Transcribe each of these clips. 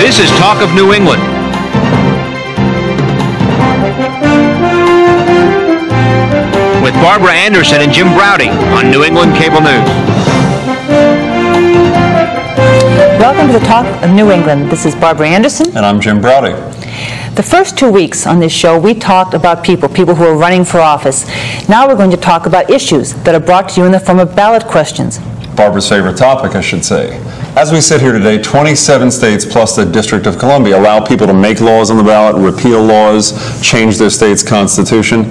This is Talk of New England. With Barbara Anderson and Jim Braude on New England Cable News. Welcome to the Talk of New England. This is Barbara Anderson. And I'm Jim Braude. The first 2 weeks on this show, we talked about people who are running for office. Now we're going to talk about issues that are brought to you in the form of ballot questions. Barbara's favorite topic, I should say. As we sit here today, 27 states plus the District of Columbia allow people to make laws on the ballot, repeal laws, change their state's constitution.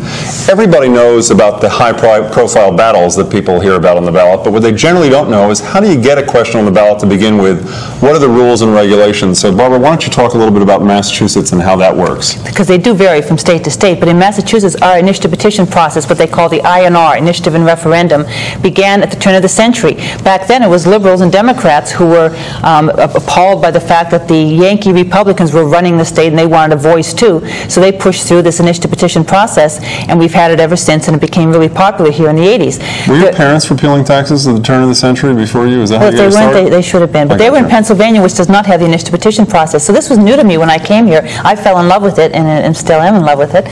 Everybody knows about the high-profile battles that people hear about on the ballot, but what they generally don't know is how do you get a question on the ballot to begin with? What are the rules and regulations? So, Barbara, why don't you talk a little bit about Massachusetts and how that works? Because they do vary from state to state, but in Massachusetts, our initiative petition process, what they call the INR, Initiative and Referendum, began at the turn of the century. Back then, it was liberals and Democrats who were appalled by the fact that the Yankee Republicans were running the state and they wanted a voice too. So they pushed through this initiative petition process, and we've had it ever since, and it became really popular here in the 80s. Were your parents repealing taxes at the turn of the century before you? Is that how you got started? If they weren't, they should have been. But they were in Pennsylvania, which does not have the initiative petition process. So this was new to me when I came here. I fell in love with it, and still am in love with it.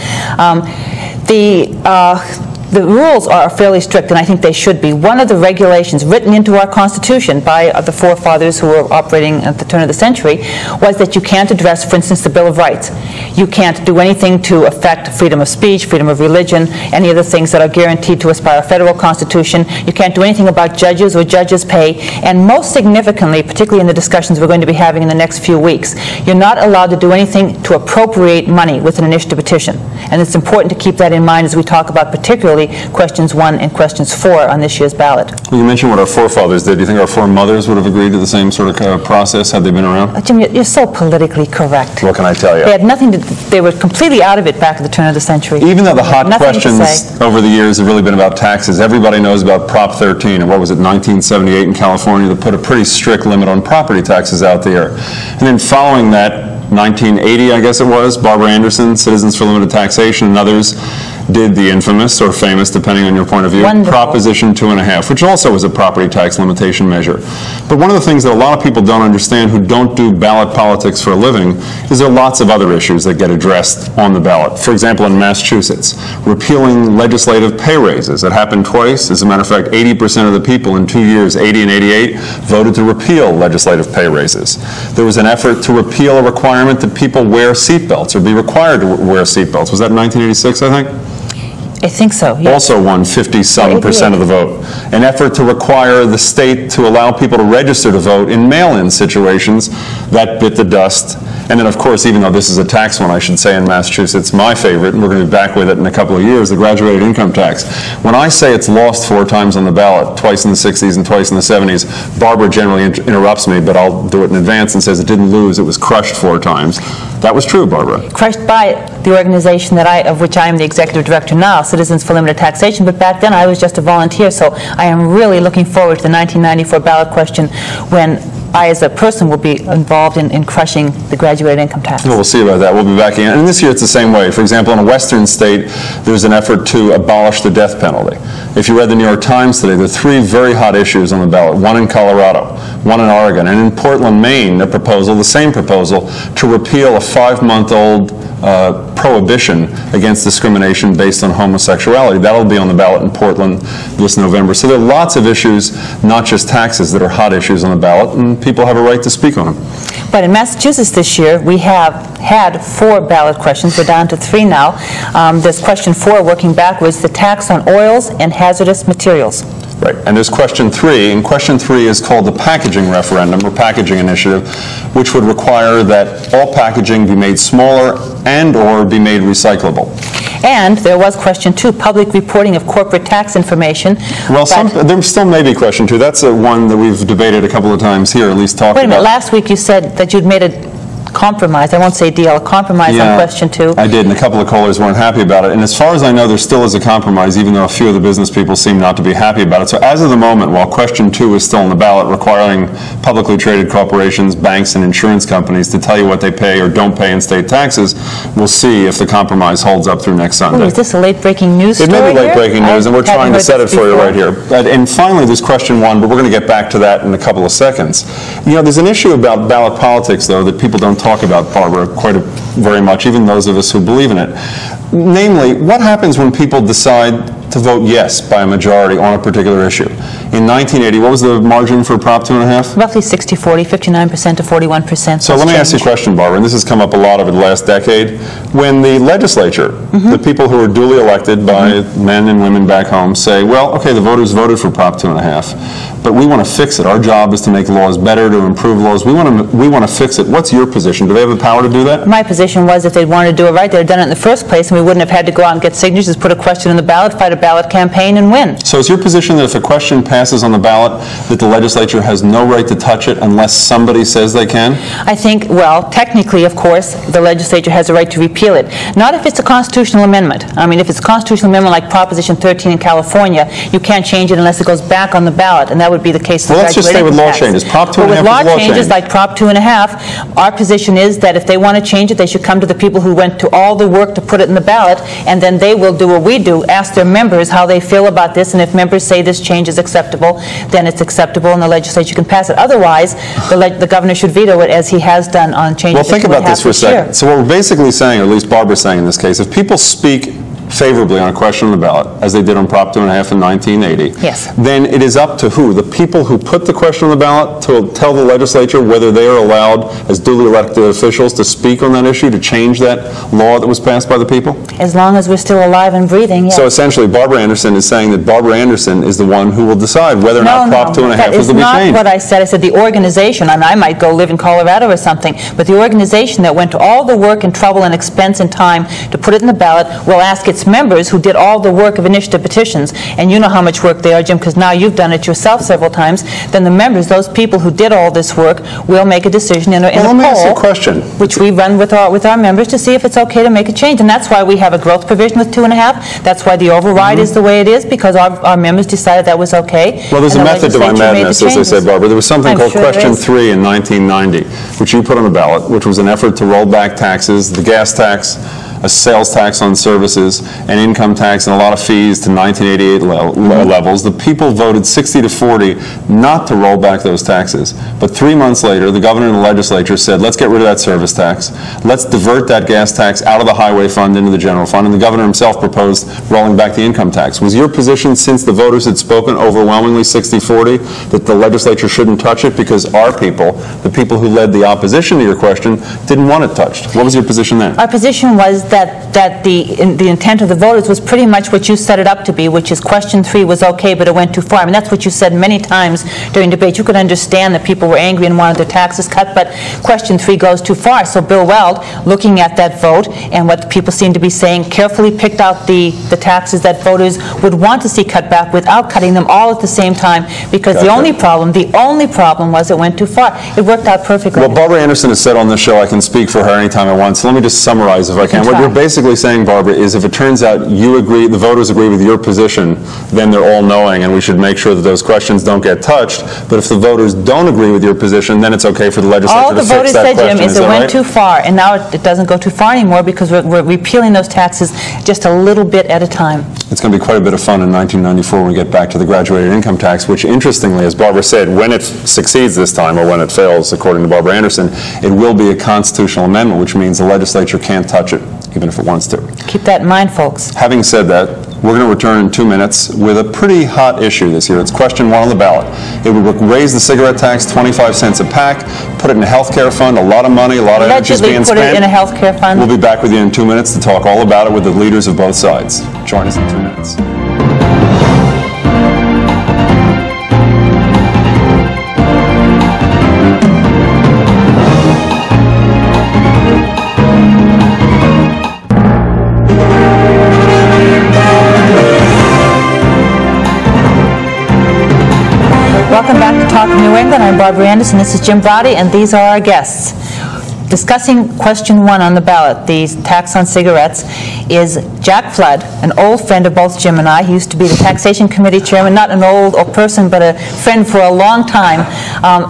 The rules are fairly strict, and I think they should be. One of the regulations written into our Constitution by the forefathers who were operating at the turn of the century was that you can't address, for instance, the Bill of Rights. You can't do anything to affect freedom of speech, freedom of religion, any of the things that are guaranteed to us by our federal Constitution. You can't do anything about judges or judges' pay. And most significantly, particularly in the discussions we're going to be having in the next few weeks, you're not allowed to do anything to appropriate money with an initiative petition. And it's important to keep that in mind as we talk about particularly questions 1 and questions 4 on this year's ballot. Well, you mentioned what our forefathers did. Do you think our foremothers would have agreed to the same sort of process had they been around? Jim, you're so politically correct. What can I tell you? They had nothing to, they were completely out of it back at the turn of the century. Even though the hot questions over the years have really been about taxes, everybody knows about Prop 13, and what was it, 1978 in California, that put a pretty strict limit on property taxes out there. And then following that, 1980, I guess it was, Barbara Anderson, Citizens for Limited Taxation, and others did the infamous, or famous, depending on your point of view, Proposition 2.5, which also was a property tax limitation measure. But one of the things that a lot of people don't understand who don't do ballot politics for a living is there are lots of other issues that get addressed on the ballot. For example, in Massachusetts, repealing legislative pay raises. It happened twice. As a matter of fact, 80% of the people in 2 years, 80 and 88, voted to repeal legislative pay raises. There was an effort to repeal a requirement that people wear seatbelts or be required to wear seatbelts. Was that in 1986, I think? I think so, yes. Also won 50-some% of the vote. An effort to require the state to allow people to register to vote in mail-in situations. That bit the dust. And then, of course, even though this is a tax one, I should say, in Massachusetts, my favorite, and we're going to be back with it in a couple of years, the graduated income tax. When I say it's lost 4 times on the ballot, twice in the 60s and twice in the 70s, Barbara generally interrupts me, but I'll do it in advance and says it didn't lose, it was crushed 4 times. That was true, Barbara. Crushed by the organization of which I am the executive director now, Citizens for Limited Taxation, but back then I was just a volunteer, so I am really looking forward to the 1994 ballot question when I, as a person, will be involved in crushing the graduated income tax. Well, we'll see about that. We'll be back in. And this year it's the same way. For example, in a western state, there's an effort to abolish the death penalty. If you read the New York Times today, there are 3 very hot issues on the ballot, one in Colorado, one in Oregon, and in Portland, Maine, the same proposal, to repeal a 5-month-old prohibition against discrimination based on homosexuality. That'll be on the ballot in Portland this November. So there are lots of issues, not just taxes, that are hot issues on the ballot, and people have a right to speak on them. But in Massachusetts this year, we have had 4 ballot questions. We're down to 3 now. There's question 4, working backwards, the tax on oils and hazardous materials. Right, and there's question 3, and question 3 is called the packaging referendum, or packaging initiative, which would require that all packaging be made smaller and or be made recyclable. And there was question 2, public reporting of corporate tax information. Well, there still may be question 2. That's one that we've debated a couple of times here, at least talked about. Wait a minute, last week you said that you'd made a compromise. I won't say deal, a compromise on question 2. I did, and a couple of callers weren't happy about it. And as far as I know, there still is a compromise, even though a few of the business people seem not to be happy about it. So as of the moment, while question 2 is still on the ballot, requiring publicly traded corporations, banks, and insurance companies to tell you what they pay or don't pay in state taxes, we'll see if the compromise holds up through next Sunday. Ooh, is this a late-breaking news story? It may be late-breaking news, and we're trying to set it for you right here. And finally, there's question 1, but we're going to get back to that in a couple of seconds. You know, there's an issue about ballot politics, though, that people don't talk about, Barbara, very much, even those of us who believe in it. Namely, what happens when people decide to vote yes by a majority on a particular issue? In 1980, what was the margin for Prop 2.5? Roughly 60-40, 59% to 41%. So let me ask you a question, Barbara, and this has come up a lot over the last decade. When the legislature, the people who are duly elected by men and women back home, say, well, okay, the voters voted for Prop 2.5, but we want to fix it. Our job is to make laws better, to improve laws. We want to fix it. What's your position? Do they have the power to do that? My position was if they'd wanted to do it right, they'd have done it in the first place, and we wouldn't have had to go out and get signatures, put a question in the ballot, fight a ballot campaign, and win. So is your position that if a question passes on the ballot, that the legislature has no right to touch it unless somebody says they can? I think, well, technically, of course, the legislature has a right to repeal it. Not if it's a constitutional amendment. I mean, if it's a constitutional amendment like Proposition 13 in California, you can't change it unless it goes back on the ballot, and that would be the case. Well, let's just stay with law changes. Prop 2.5 is law changes. With law changes like Prop 2.5, our position is that if they want to change it, they should come to the people who went to all the work to put it in the ballot, and then they will do what we do, ask their members how they feel about this, and if members say this change is acceptable, then it's acceptable and the legislature can pass it. Otherwise, the governor should veto it, as he has done on changes. Well, think about this for a second. So what we're basically saying, or at least Barbara's saying in this case, if people speak favorably on a question on the ballot, as they did on Prop 2.5 in 1980, yes, then it is up to who? The people who put the question on the ballot to tell the legislature whether they are allowed, as duly elected officials, to speak on that issue, to change that law that was passed by the people? As long as we're still alive and breathing, yes. So essentially, Barbara Anderson is saying that Barbara Anderson is the one who will decide whether or not Prop 2.5 is to be changed. That is not what I said. I said the organization, I mean, I might go live in Colorado or something, but the organization that went to all the work and trouble and expense and time to put it in the ballot will ask its members who did all the work of initiative petitions, and you know how much work they are, Jim, because now you've done it yourself several times, then the members, those people who did all this work, will make a decision in a poll, let me ask you a question, which we run with our members to see if it's okay to make a change. And that's why we have a growth provision with 2.5. That's why the override is the way it is, because our members decided that was okay. Well, there's a method to my madness, as they say, Barbara. There was something called Question 3 in 1990, which you put on the ballot, which was an effort to roll back taxes, the gas tax, a sales tax on services, an income tax, and a lot of fees to 1988 levels. The people voted 60-40 not to roll back those taxes. But 3 months later, the governor and the legislature said, let's get rid of that service tax. Let's divert that gas tax out of the highway fund into the general fund. And the governor himself proposed rolling back the income tax. Was your position, since the voters had spoken overwhelmingly 60-40, that the legislature shouldn't touch it because our people, the people who led the opposition to your question, didn't want it touched? What was your position then? Our position was that the intent of the voters was pretty much what you set it up to be, which is Question 3 was okay, but it went too far. I mean, that's what you said many times during debate. You could understand that people were angry and wanted their taxes cut, but Question 3 goes too far. So Bill Weld, looking at that vote and what people seem to be saying, carefully picked out the taxes that voters would want to see cut back without cutting them all at the same time, because the only problem was it went too far. It worked out perfectly. Well, Barbara Anderson has said on this show I can speak for her anytime I want, so let me just summarize if I can. What you're basically saying, Barbara, is if it turns out you agree, the voters agree with your position, then they're all knowing, and we should make sure that those questions don't get touched. But if the voters don't agree with your position, then it's okay for the legislature to fix that question. All the voters said, Jim, is it went too far, and now it doesn't go too far anymore because we're repealing those taxes just a little bit at a time. It's going to be quite a bit of fun in 1994 when we get back to the graduated income tax, which, interestingly, as Barbara said, when it succeeds this time, or when it fails, according to Barbara Anderson, it will be a constitutional amendment, which means the legislature can't touch it, even if it wants to. Keep that in mind, folks. Having said that, we're going to return in 2 minutes with a pretty hot issue this year. It's Question 1 on the ballot. It would raise the cigarette tax 25 cents a pack, put it in a health care fund, a lot of money, a lot of energy is being spent. Put it in a health care fund. We'll be back with you in 2 minutes to talk all about it with the leaders of both sides. Join us in 2 minutes. Welcome back to Talk New England. I'm Barbara Anderson. This is Jim Braude, and these are our guests. discussing question 1 on the ballot, the tax on cigarettes, is Jack Flood, an old friend of both Jim and I. He used to be the Taxation Committee Chairman, not an old person, but a friend for a long time.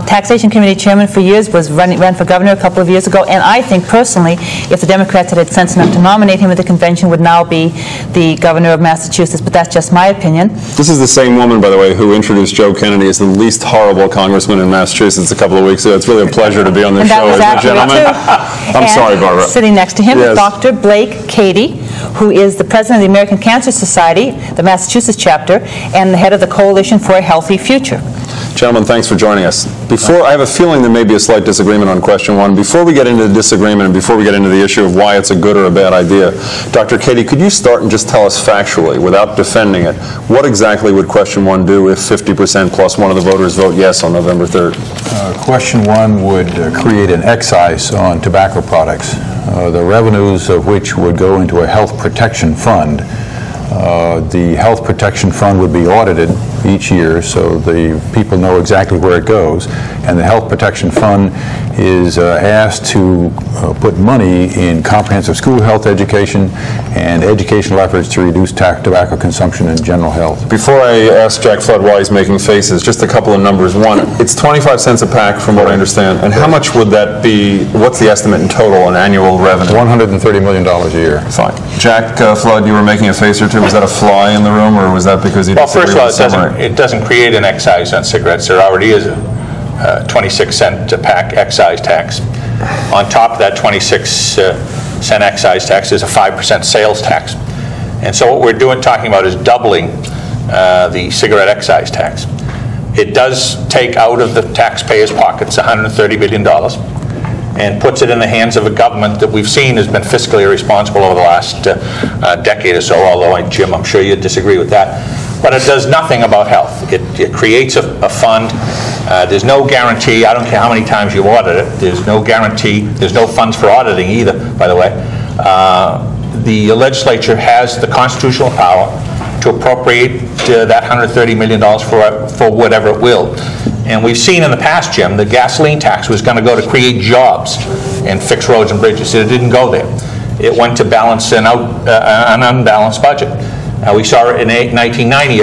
Taxation Committee Chairman for years, ran for governor a couple of years ago, and I think personally, if the Democrats had sense enough to nominate him at the convention, would now be the governor of Massachusetts, but that's just my opinion. This is the same woman, by the way, who introduced Joe Kennedy as the least horrible congressman in Massachusetts a couple of weeks ago. It's really a pleasure to be on this show, isn't it, gentlemen? I'm sorry, Barbara. Sitting next to him is Dr. Blake Cady, who is the president of the American Cancer Society, the Massachusetts chapter, and the head of the Coalition for a Healthy Future. Gentlemen, thanks for joining us. I have a feeling there may be a slight disagreement on question 1. Before we get into the disagreement and before we get into the issue of why it's a good or a bad idea, Dr. Cady, could you start and just tell us factually, without defending it, what exactly would question 1 do if 50% plus 1 of the voters vote yes on November 3rd? Question 1 would create an excise on tobacco products, the revenues of which would go into a health protection fund. The health protection fund would be audited each year so the people know exactly where it goes, and the health protection fund is asked to put money in comprehensive school health education and educational efforts to reduce tobacco consumption and general health. Before I ask Jack Flood why he's making faces, just a couple of numbers. 1, it's 25 cents a pack from what I understand, and how much would that be, what's the estimate in total in annual revenue? $130 million a year. Fine. Jack Flood, you were making a face or two. Was that a fly in the room, or was that because you disagree with the summary? It doesn't create an excise on cigarettes. There already is a 26-cent a pack excise tax. On top of that 26-cent excise tax is a 5% sales tax. And so what we're talking about is doubling the cigarette excise tax. It does take out of the taxpayers' pockets $130 billion and puts it in the hands of a government that we've seen has been fiscally irresponsible over the last decade or so, although, Jim, I'm sure you'd disagree with that. But it does nothing about health. It creates a fund. There's no guarantee. I don't care how many times you audit it. There's no guarantee. There's no funds for auditing either, by the way. The legislature has the constitutional power to appropriate that $130 million for whatever it will. And we've seen in the past, Jim, the gasoline tax was going to go to create jobs and fix roads and bridges. It didn't go there. It went to balance an unbalanced budget. We saw in 1990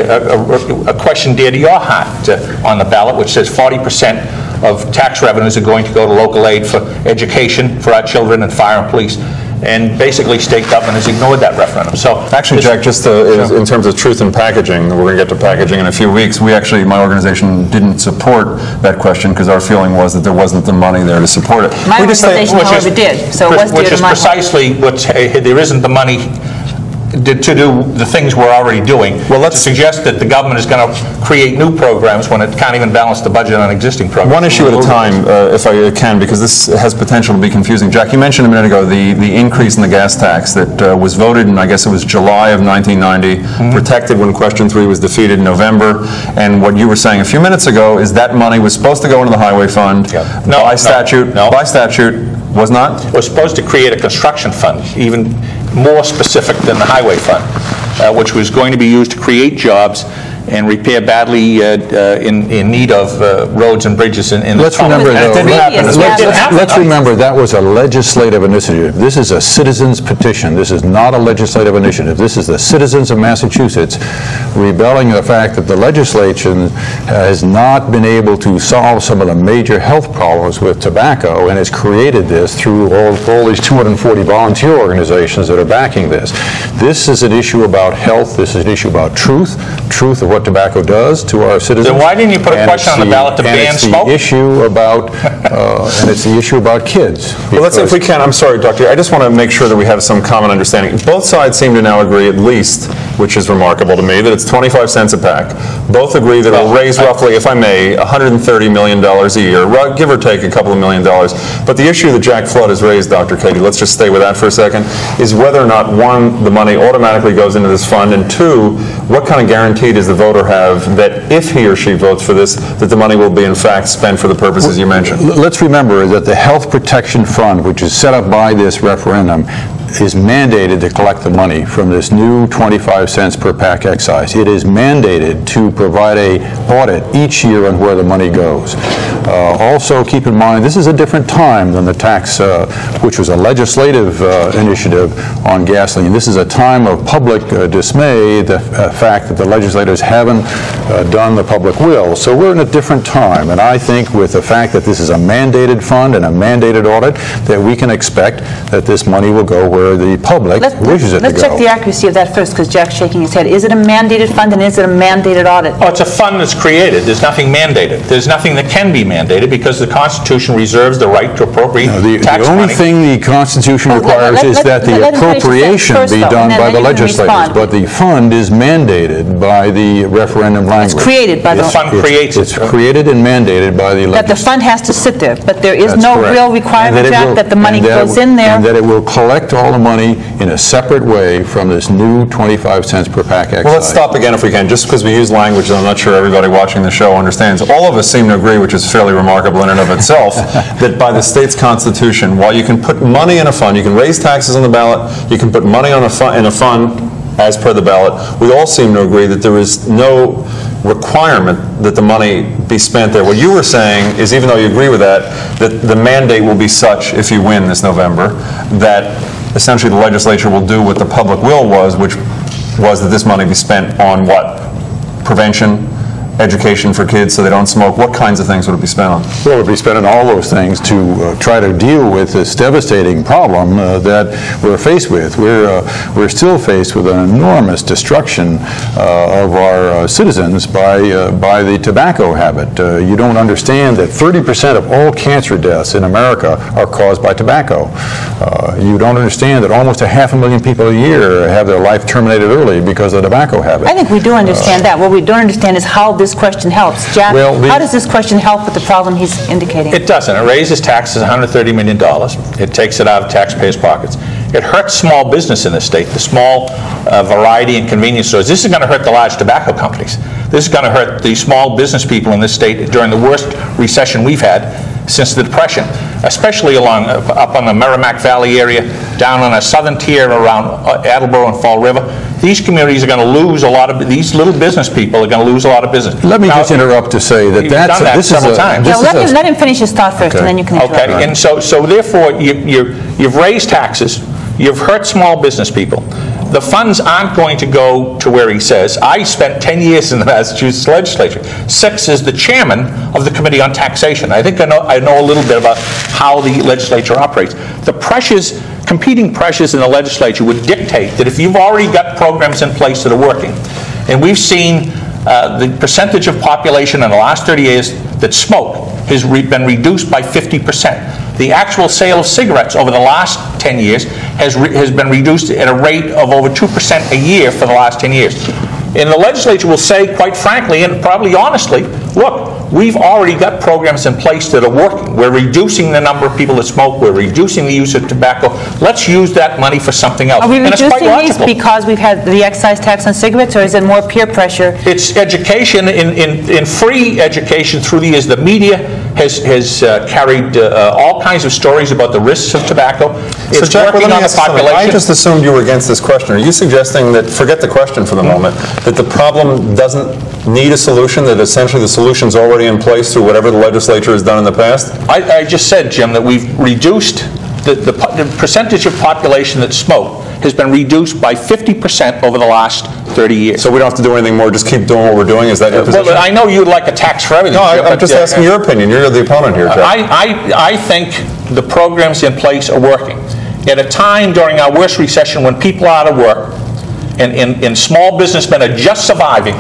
a question dear to your heart on the ballot, which says 40% of tax revenues are going to go to local aid for education for our children and fire and police. And basically, state government has ignored that referendum. So, actually, Jack, just in terms of truth in packaging, we're going to get to packaging in a few weeks. We actually, my organization, didn't support that question because our feeling was that there wasn't the money there to support it. My organization, however, did. So it was which is precisely what there isn't the money to do the things we're already doing. Well, let's suggest that the government is going to create new programs when it can't even balance the budget on existing programs. One issue at a time, if I can, because this has potential to be confusing. Jack, you mentioned a minute ago the increase in the gas tax that was voted in, I guess it was July of 1990, protected when question 3 was defeated in November. And what you were saying a few minutes ago is that money was supposed to go into the highway fund by statute. By statute, was not? It was supposed to create a construction fund, even more specific than the highway fund, which was going to be used to create jobs and repair badly in need of roads and bridges in Let's remember, let's remember that was a legislative initiative. This is a citizens' petition. This is not a legislative initiative. This is the citizens of Massachusetts rebelling at the fact that the legislation has not been able to solve some of the major health problems with tobacco and has created this through all these 240 volunteer organizations that are backing this. This is an issue about health. This is an issue about truth of what tobacco does to our citizens. Then why didn't you put a question on the ballot to ban smoke? And it's the issue about kids. Well, let's, if we can, I'm sorry, Doctor, I just want to make sure that we have some common understanding. Both sides seem to now agree, at least, which is remarkable to me, that it's 25 cents a pack. Both agree that it'll raise roughly, if I may, $130 million a year, give or take a couple of $1 million. But the issue that Jack Flood has raised, Dr. Cady, let's just stay with that for a second, is whether or not, one, the money automatically goes into this fund, and two, what kind of guarantee does the voter have that if he or she votes for this, that the money will be in fact spent for the purposes you mentioned? Let's remember that the Health Protection Fund, which is set up by this referendum, is mandated to collect the money from this new 25 cents per pack excise. It is mandated to provide an audit each year on where the money goes. Also, keep in mind, this is a different time than the tax, which was a legislative initiative on gasoline. This is a time of public dismay, the fact that the legislators haven't done the public will. So we're in a different time, and I think with the fact that this is a mandated fund and a mandated audit, that we can expect that this money will go where the public wishes it to go. Let's check the accuracy of that first, because Jack's shaking his head. Is it a mandated fund, and is it a mandated audit? Oh, it's a fund that's created. There's nothing mandated. There's nothing that can be mandated because the Constitution reserves the right to appropriate tax money. The only thing the Constitution requires is that the appropriation be done by the legislators, but the fund is mandated by the referendum language. It's created by the fund creates it. It's created and mandated by the legislature. That the fund has to sit there, but there is no real requirement, Jack, that the money goes in there. And that it will collect all the money in a separate way from this new 25 cents per pack excise. Well, let's stop again if we can, just because we use language that I'm not sure everybody watching the show understands. All of us seem to agree, which is fairly remarkable in and of itself, that by the state's constitution, while you can put money in a fund, you can raise taxes on the ballot, you can put money on in a fund as per the ballot, we all seem to agree that there is no requirement that the money be spent there. What you were saying is, even though you agree with that the mandate will be such, if you win this November, that essentially the legislature will do what the public will was, which was that this money be spent on what? Prevention, education for kids so they don't smoke. What kinds of things would it be spent on? Well, it would be spent on all those things to try to deal with this devastating problem that we're faced with. We're still faced with an enormous destruction of our citizens by the tobacco habit. You don't understand that 30% of all cancer deaths in America are caused by tobacco. You don't understand that almost 500,000 people a year have their life terminated early because of the tobacco habit. I think we do understand that. What we don't understand is how this question helps. Jack, how does this question help with the problem he's indicating? It doesn't. It raises taxes $130 million. It takes it out of taxpayers' pockets. It hurts small business in the state, the small variety and convenience stores. This is going to hurt the large tobacco companies. This is going to hurt the small business people in this state during the worst recession we've had since the Depression, especially up on the Merrimack Valley area, down on a southern tier around Attleboro and Fall River. These communities are going to lose a lot of, these little business people are going to lose a lot of business. Let me just interrupt to say that this is several times. Yeah, let him finish his thought first, and then you can interrupt. Okay, and so therefore you've raised taxes, you've hurt small business people. The funds aren't going to go to where he says. I spent 10 years in the Massachusetts legislature. 6 is the chairman of the Committee on Taxation. I think I know a little bit about how the legislature operates. The pressures, competing pressures in the legislature would dictate that if you've already got programs in place that are working, and we've seen the percentage of population in the last 30 years that smoke has been reduced by 50%. The actual sale of cigarettes over the last 10 years has been reduced at a rate of over 2% a year for the last 10 years. And the legislature will say, quite frankly, and probably honestly, look, we've already got programs in place that are working. We're reducing the number of people that smoke. We're reducing the use of tobacco. Let's use that money for something else. Are we reducing these because we've had the excise tax on cigarettes, or is it more peer pressure? It's education, in free education through the years. The media has carried all kinds of stories about the risks of tobacco. It's Jack, working on the population. I just assumed you were against this question. Are you suggesting that, forget the question for the moment, that the problem doesn't need a solution, that essentially the solution's already in place through whatever the legislature has done in the past? I just said, Jim, that we've reduced the percentage of population that smoke has been reduced by 50% over the last 30 years. So we don't have to do anything more, just keep doing what we're doing? Is that your position? Well, I know you'd like a tax for everything. No, I'm just asking your opinion. You're the opponent here, Jack. I think the programs in place are working. At a time during our worst recession when people are out of work and small businessmen are just surviving,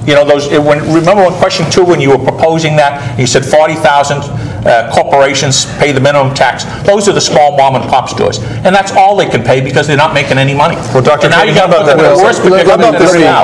you know, remember on question 2 when you were proposing that, you said 40,000 corporations pay the minimum tax. Those are the small mom and pop stores, and that's all they can pay because they're not making any money. Well, Dr. Now you got about that.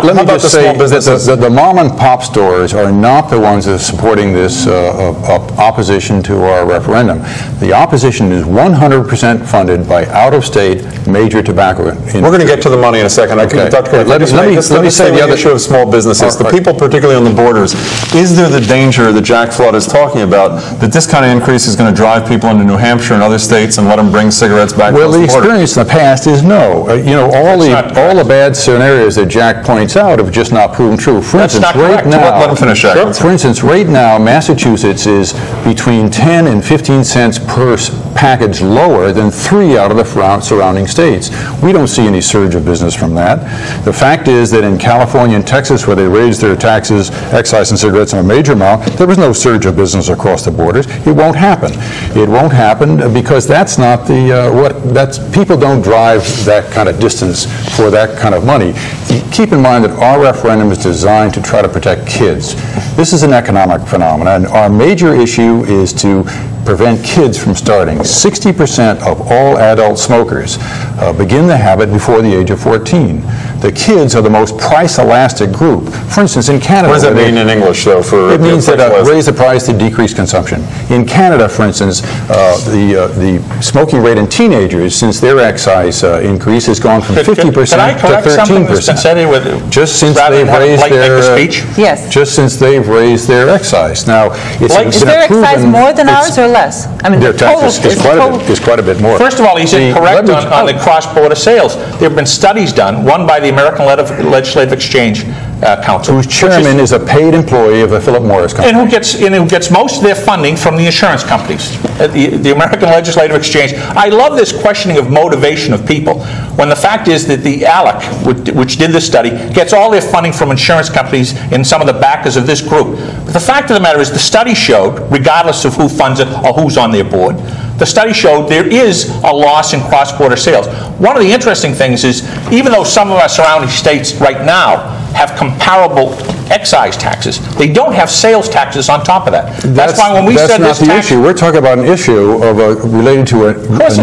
Let me just say that the mom and pop stores are not the ones that are supporting this opposition to our referendum. The opposition is 100% funded by out-of-state major tobacco. We're going to get to the money in a second. Okay. Dr. Let me say the other issue of small businesses. The people, particularly on the borders, is there the danger that Jack Flood is talking about that this kind of increase is going to drive people into New Hampshire and other states and let them bring cigarettes back Well, across the the border? experience in the past is no. All the bad scenarios that Jack points out have just not proven true. For instance, right now, let him finish, Jack. For instance, right now, Massachusetts is between 10 and 15 cents per package lower than 3 out of the surrounding states. We don't see any surge of business from that. The fact is that in California and Texas, where they raised their taxes, excise and cigarettes in a major amount, there was no surge of business across the borders. It won't happen. It won't happen because that's not people don't drive that kind of distance for that kind of money. Keep in mind that our referendum is designed to try to protect kids. This is an economic phenomenon. Our major issue is to prevent kids from starting. 60% of all adult smokers begin the habit before the age of 14. The kids are the most price-elastic group. For instance, in Canada... What does that mean in English, though? It means that raise the price to decrease consumption. In Canada, for instance, the smoking rate in teenagers, since their excise increase, has gone from 50% to 13%. Can I correct something that's been said here with, just since they've raised their speech? Yes. Just since they've raised their excise. Now, is their excise more than ours or less? I mean, their tax is quite a bit more. First of all, he's incorrect on the cross-border sales. There have been studies done, one by the American Legislative Exchange Council, whose chairman is a paid employee of the Philip Morris Company, and who gets most of their funding from the insurance companies. The American Legislative Exchange. I love this questioning of motivation of people, when the fact is that the ALEC, which did this study, gets all their funding from insurance companies and some of the backers of this group. But the fact of the matter is, the study showed, regardless of who funds it or who's on their board, the study showed there is a loss in cross-border sales. One of the interesting things is, even though some of our surrounding states right now have comparable excise taxes, they don't have sales taxes on top of that. That's why when we said this tax... That's not the issue. We're talking about an issue related to a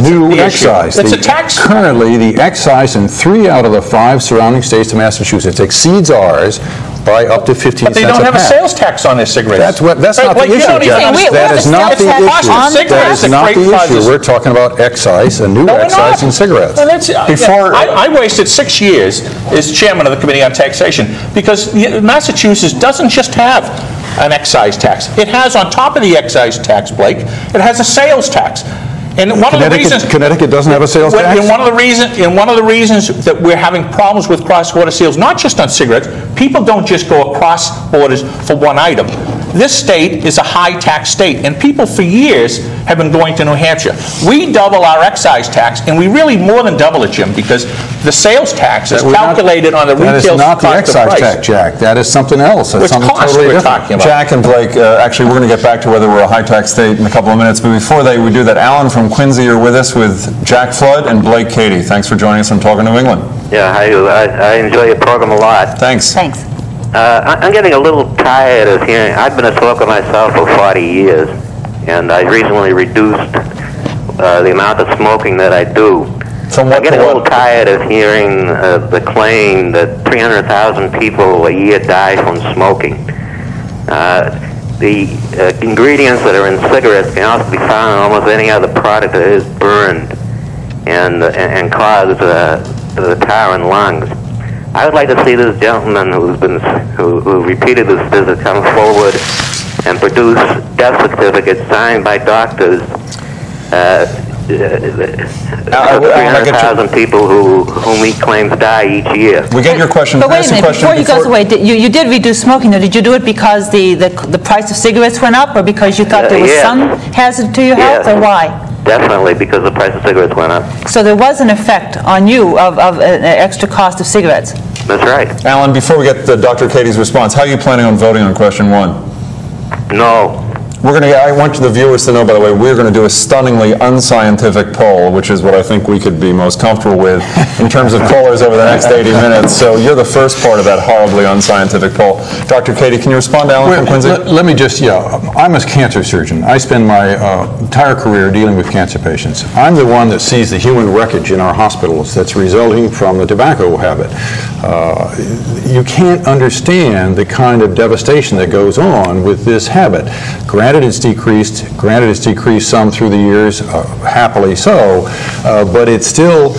new excise. It's a tax. Currently, the excise in 3 out of the 5 surrounding states of Massachusetts exceeds ours by up to 15 cents a pack. But they don't have a sales tax on their cigarettes. That's not the issue, Jack. That is not the issue. That is not the issue. We're talking about excise, a new excise in cigarettes. I wasted 6 years as chairman of the Committee on Taxation because Massachusetts doesn't just have an excise tax. It has, on top of the excise tax, Blake, it has a sales tax. And one of the reasons Connecticut doesn't have a sales tax? And one of the reasons that we're having problems with cross-border sales, not just on cigarettes, people don't just go across borders for one item. This state is a high-tax state, and people for years have been going to New Hampshire. We double our excise tax, and we really more than double it, Jim, because the sales tax is calculated on the retail cost of price. That is not the excise tax, Jack. That is something else. That's something totally different. Jack and Blake, actually, we're going to get back to whether we're a high-tax state in a couple of minutes, but before we do that, Alan from Quincy, you're with us with Jack Flood and Blake Cady. Thanks for joining us on Talking New England. Yeah, I enjoy your program a lot. Thanks. Thanks. I'm getting a little tired of hearing. I've been a smoker myself for 40 years, and I recently reduced the amount of smoking that I do. I'm getting a little tired of hearing the claim that 300,000 people a year die from smoking. The ingredients that are in cigarettes can also be found in almost any other product that is burned and cause the tar in lungs. I would like to see this gentleman who repeated this visit come forward and produce death certificates signed by doctors. 300,000 people whom he claims die each year. We get your question. But wait a minute, before you go away, you did reduce smoking, though. Did you do it because the price of cigarettes went up, or because you thought there was some hazard to your health, or why? Definitely, because the price of cigarettes went up. So there was an effect on you of an extra cost of cigarettes. That's right. Alan, before we get to Dr. Cady's response, how are you planning on voting on question 1? No. I want the viewers to know, by the way, we're going to do a stunningly unscientific poll, which is what I think we could be most comfortable with in terms of callers over the next 80 minutes. So you're the first part of that horribly unscientific poll. Dr. Cady, can you respond to Alan from Quincy? Let me just, I'm a cancer surgeon. I spend my entire career dealing with cancer patients. I'm the one that sees the human wreckage in our hospitals that's resulting from the tobacco habit. You can't understand the kind of devastation that goes on with this habit. Granted, Granted, it's decreased. Granted, it's decreased some through the years, happily so, but it's still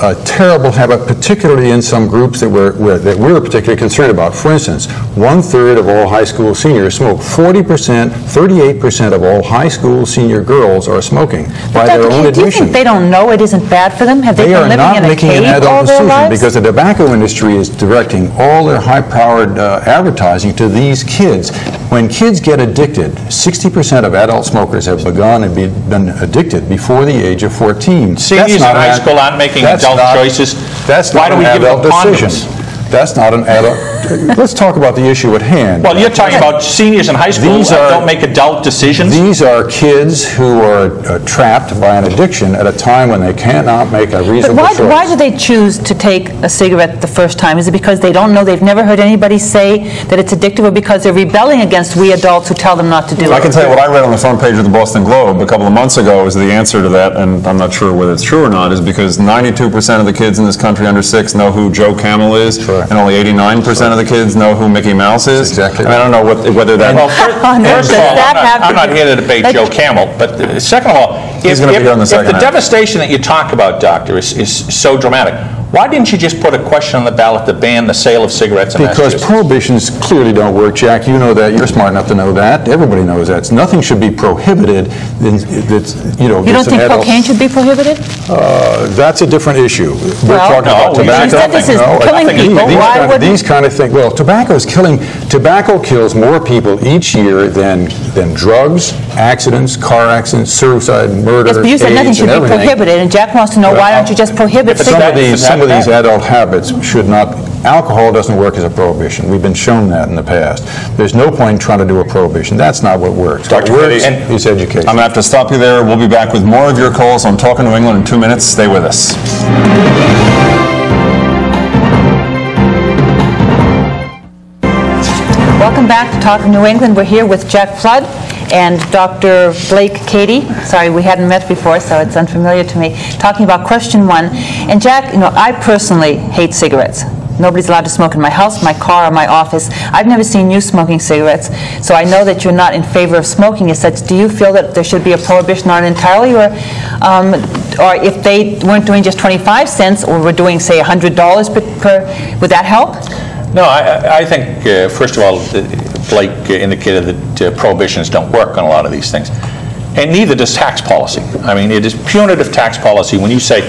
a terrible habit, particularly in some groups that we're particularly concerned about. For instance, 1/3 of all high school seniors smoke. 40%, 38% of all high school senior girls are smoking by their own admission. Do you think they don't know it isn't bad for them? Have they been living in a cave all their lives? Because the tobacco industry is directing all their high-powered advertising to these kids. When kids get addicted, 60% of adult smokers have begun and been addicted before the age of 14. Seniors in high school aren't making adult choices. Why do we give them condoms? That's not an adult. Let's talk about the issue at hand. Well, you're talking about seniors in high school don't make adult decisions? These are kids who are trapped by an addiction at a time when they cannot make a reasonable choice. But why do they choose to take a cigarette the first time? Is it because they don't know, they've never heard anybody say that it's addictive, or because they're rebelling against we adults who tell them not to do it? I can tell you what I read on the front page of the Boston Globe a couple of months ago is the answer to that, and I'm not sure whether it's true or not, is because 92% of the kids in this country under 6 know who Joe Camel is, and only 89% of the kids know who Mickey Mouse is. Exactly. I mean, I don't know whether that... Well, first of all, I'm not here to debate Joe Camel, but second of all, if the devastation that you talk about, Doctor, is so dramatic, why didn't you just put a question on the ballot to ban the sale of cigarettes in Massachusetts? Because prohibitions clearly don't work, Jack. You know that. You're smart enough to know that. Everybody knows that. Nothing should be prohibited. You don't think cocaine should be prohibited? That's a different issue. We're talking about tobacco. You said this is killing people. These kind of things. Well, tobacco kills more people each year than drugs, accidents, car accidents, suicide, murder, yes, but you said nothing should be prohibited, and Jack wants to know why don't you just prohibit cigarettes? Some of these adult habits should not. Alcohol doesn't work as a prohibition. We've been shown that in the past. There's no point in trying to do a prohibition. That's not what works. What works is education. I'm going to have to stop you there. We'll be back with more of your calls on Talking New England in 2 minutes. Stay with us. Welcome back to Talking New England. We're here with Jack Flood and Dr. Blake Cady. Sorry, we hadn't met before, so it's unfamiliar to me. Talking about question 1. And Jack, I personally hate cigarettes. Nobody's allowed to smoke in my house, my car, or my office. I've never seen you smoking cigarettes, so I know that you're not in favor of smoking as such. Do you feel that there should be a prohibition on it entirely, or if they weren't doing just 25 cents, or were doing, say, $100 per, would that help? No, I think, first of all, Blake indicated that prohibitions don't work on a lot of these things. And neither does tax policy. I mean, it is punitive tax policy when you say,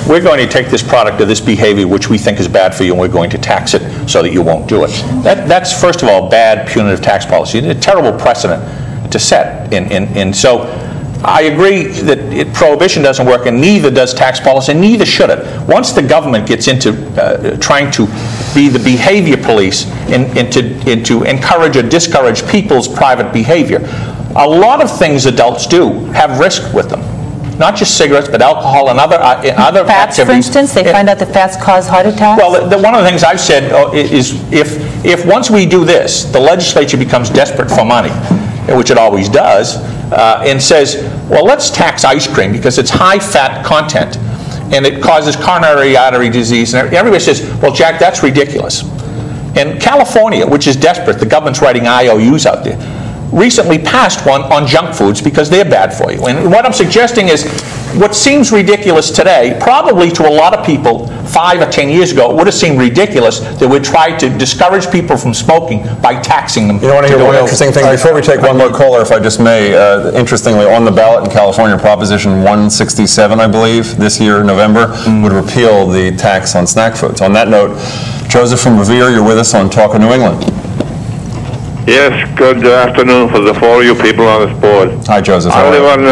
we're going to take this product or this behavior which we think is bad for you, and we're going to tax it so that you won't do it. That's, first of all, bad punitive tax policy. It's a terrible precedent to set. And so I agree that prohibition doesn't work, and neither does tax policy, and neither should it. Once the government gets into trying to be the behavior police and to encourage or discourage people's private behavior, a lot of things adults do have risk with them. Not just cigarettes, but alcohol and other fats, activities. For instance, they find out that fats cause heart attacks? Well, one of the things I've said is if once we do this, the legislature becomes desperate for money, which it always does, and says, well, let's tax ice cream because it's high fat content and it causes coronary artery disease. And everybody says, well, Jack, that's ridiculous. And California, which is desperate, the government's writing IOUs out there, recently passed one on junk foods because they're bad for you. And what I'm suggesting is what seems ridiculous today, probably to a lot of people 5 or 10 years ago, it would have seemed ridiculous that we tried to discourage people from smoking by taxing them. You want to hear one interesting thing? Before we take one more caller, if I just may, interestingly, on the ballot in California, Proposition 167, I believe, this year, November, would repeal the tax on snack foods. On that note, Joseph from Revere, you're with us on Talking New England. Yes, good afternoon for the 4 of you people on this board. Hi, Joseph. I live on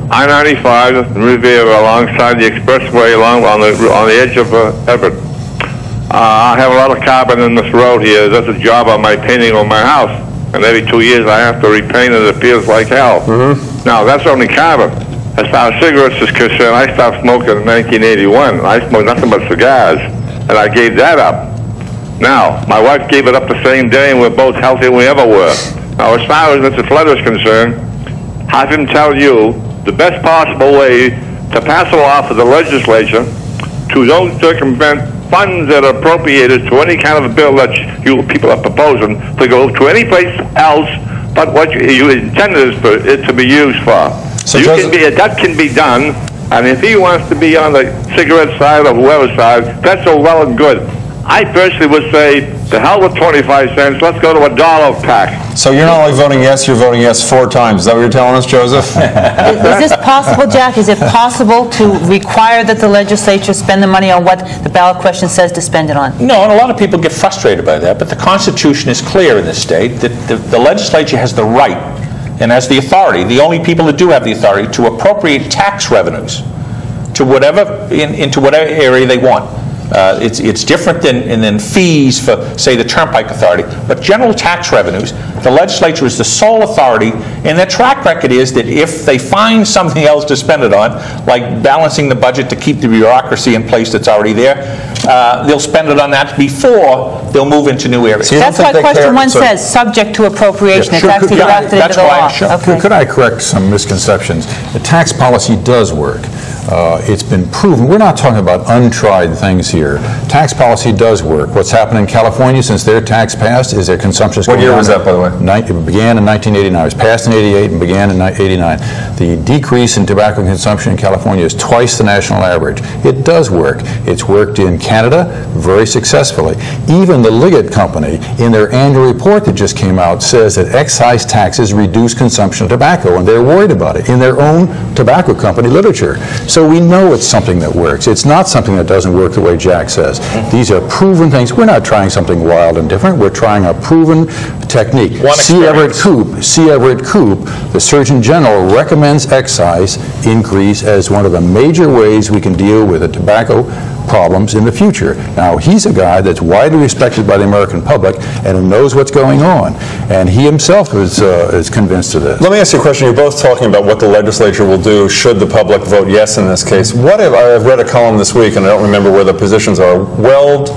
I-95 in Revere, alongside the expressway, on the edge of Everett. I have a lot of carbon in this road here. That's a job on my painting on my house, and every 2 years I have to repaint it. It appears like hell. Now, that's only carbon. As far as cigarettes is concerned, I stopped smoking in 1981. I smoked nothing but cigars, and I gave that up. Now, my wife gave it up the same day, and we're both healthier than we ever were. Now, as far as Mr. Flood is concerned, have him tell you the best possible way to pass a law for the legislature to don't circumvent funds that are appropriated to any kind of a bill that you people are proposing to go to any place else but what you intended it to be used for. So that can be done, and if he wants to be on the cigarette side or whoever's side, that's all well and good. I personally would say, to hell with 25 cents, let's go to $1 pack. So you're not only voting yes, you're voting yes 4 times. Is that what you're telling us, Joseph? Is this possible, Jack? Is it possible to require that the legislature spend the money on what the ballot question says to spend it on? No, and a lot of people get frustrated by that, but the Constitution is clear in this state that the legislature has the right and has the authority, the only people that do have the authority, to appropriate tax revenues to whatever, into whatever area they want. It's different than fees for, say, the Turnpike Authority, but general tax revenues, the legislature is the sole authority, and their track record is that if they find something else to spend it on, like balancing the budget to keep the bureaucracy in place that's already there, they'll spend it on that before they'll move into new areas. So that's why question 1 says, subject to appropriation. It's actually drafted into the law. Okay. Could I correct some misconceptions? The tax policy does work. It's been proven. We're not talking about untried things here. Tax policy does work. What's happened in California since their tax passed is their consumption is going down. What year was that, by the way? It began in 1989. It was passed in 88 and began in 89. The decrease in tobacco consumption in California is twice the national average. It does work. It's worked in Canada very successfully. Even the Liggett Company, in their annual report that just came out, says that excise taxes reduce consumption of tobacco, and they're worried about it in their own tobacco company literature. So we know it's something that works. It's not something that doesn't work the way Jack says. These are proven things. We're not trying something wild and different. We're trying a proven technique. C. Everett Koop, the Surgeon General, recommends excise increase as one of the major ways we can deal with the tobacco problems in the future. Now, he's a guy that's widely respected by the American public and who knows what's going on. And he himself is convinced of this. Let me ask you a question. You're both talking about what the legislature will do should the public vote yes in this case. I've read a column this week, and I don't remember where the positions are. Weld,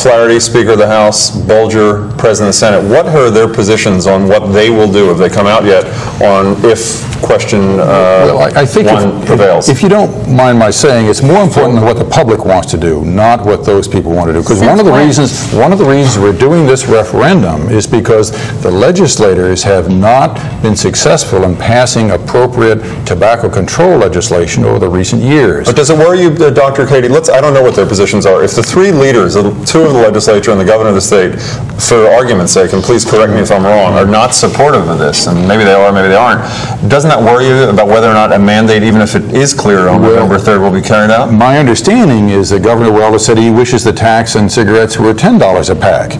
Flaherty, Speaker of the House, Bulger, President of the Senate. What are their positions on what they will do, if they come out yet, on if question I think 1 prevails? If you don't mind my saying, it's more important than what the public wants to do, not what those people want to do. Because one of the reasons we're doing this referendum is because the legislators have not been successful in passing appropriate tobacco control legislation over the recent years. But does it worry you, Dr. Katie? I don't know what their positions are. If the 3 leaders, 2 of the legislature and the governor of the state, for argument's sake, and please correct me if I'm wrong, are not supportive of this, and maybe they are, maybe they aren't, doesn't that worry you about whether or not a mandate, even if it is clear on November 3rd, will be carried out? My understanding is that Governor Weld said he wishes the tax on cigarettes were $10 a pack.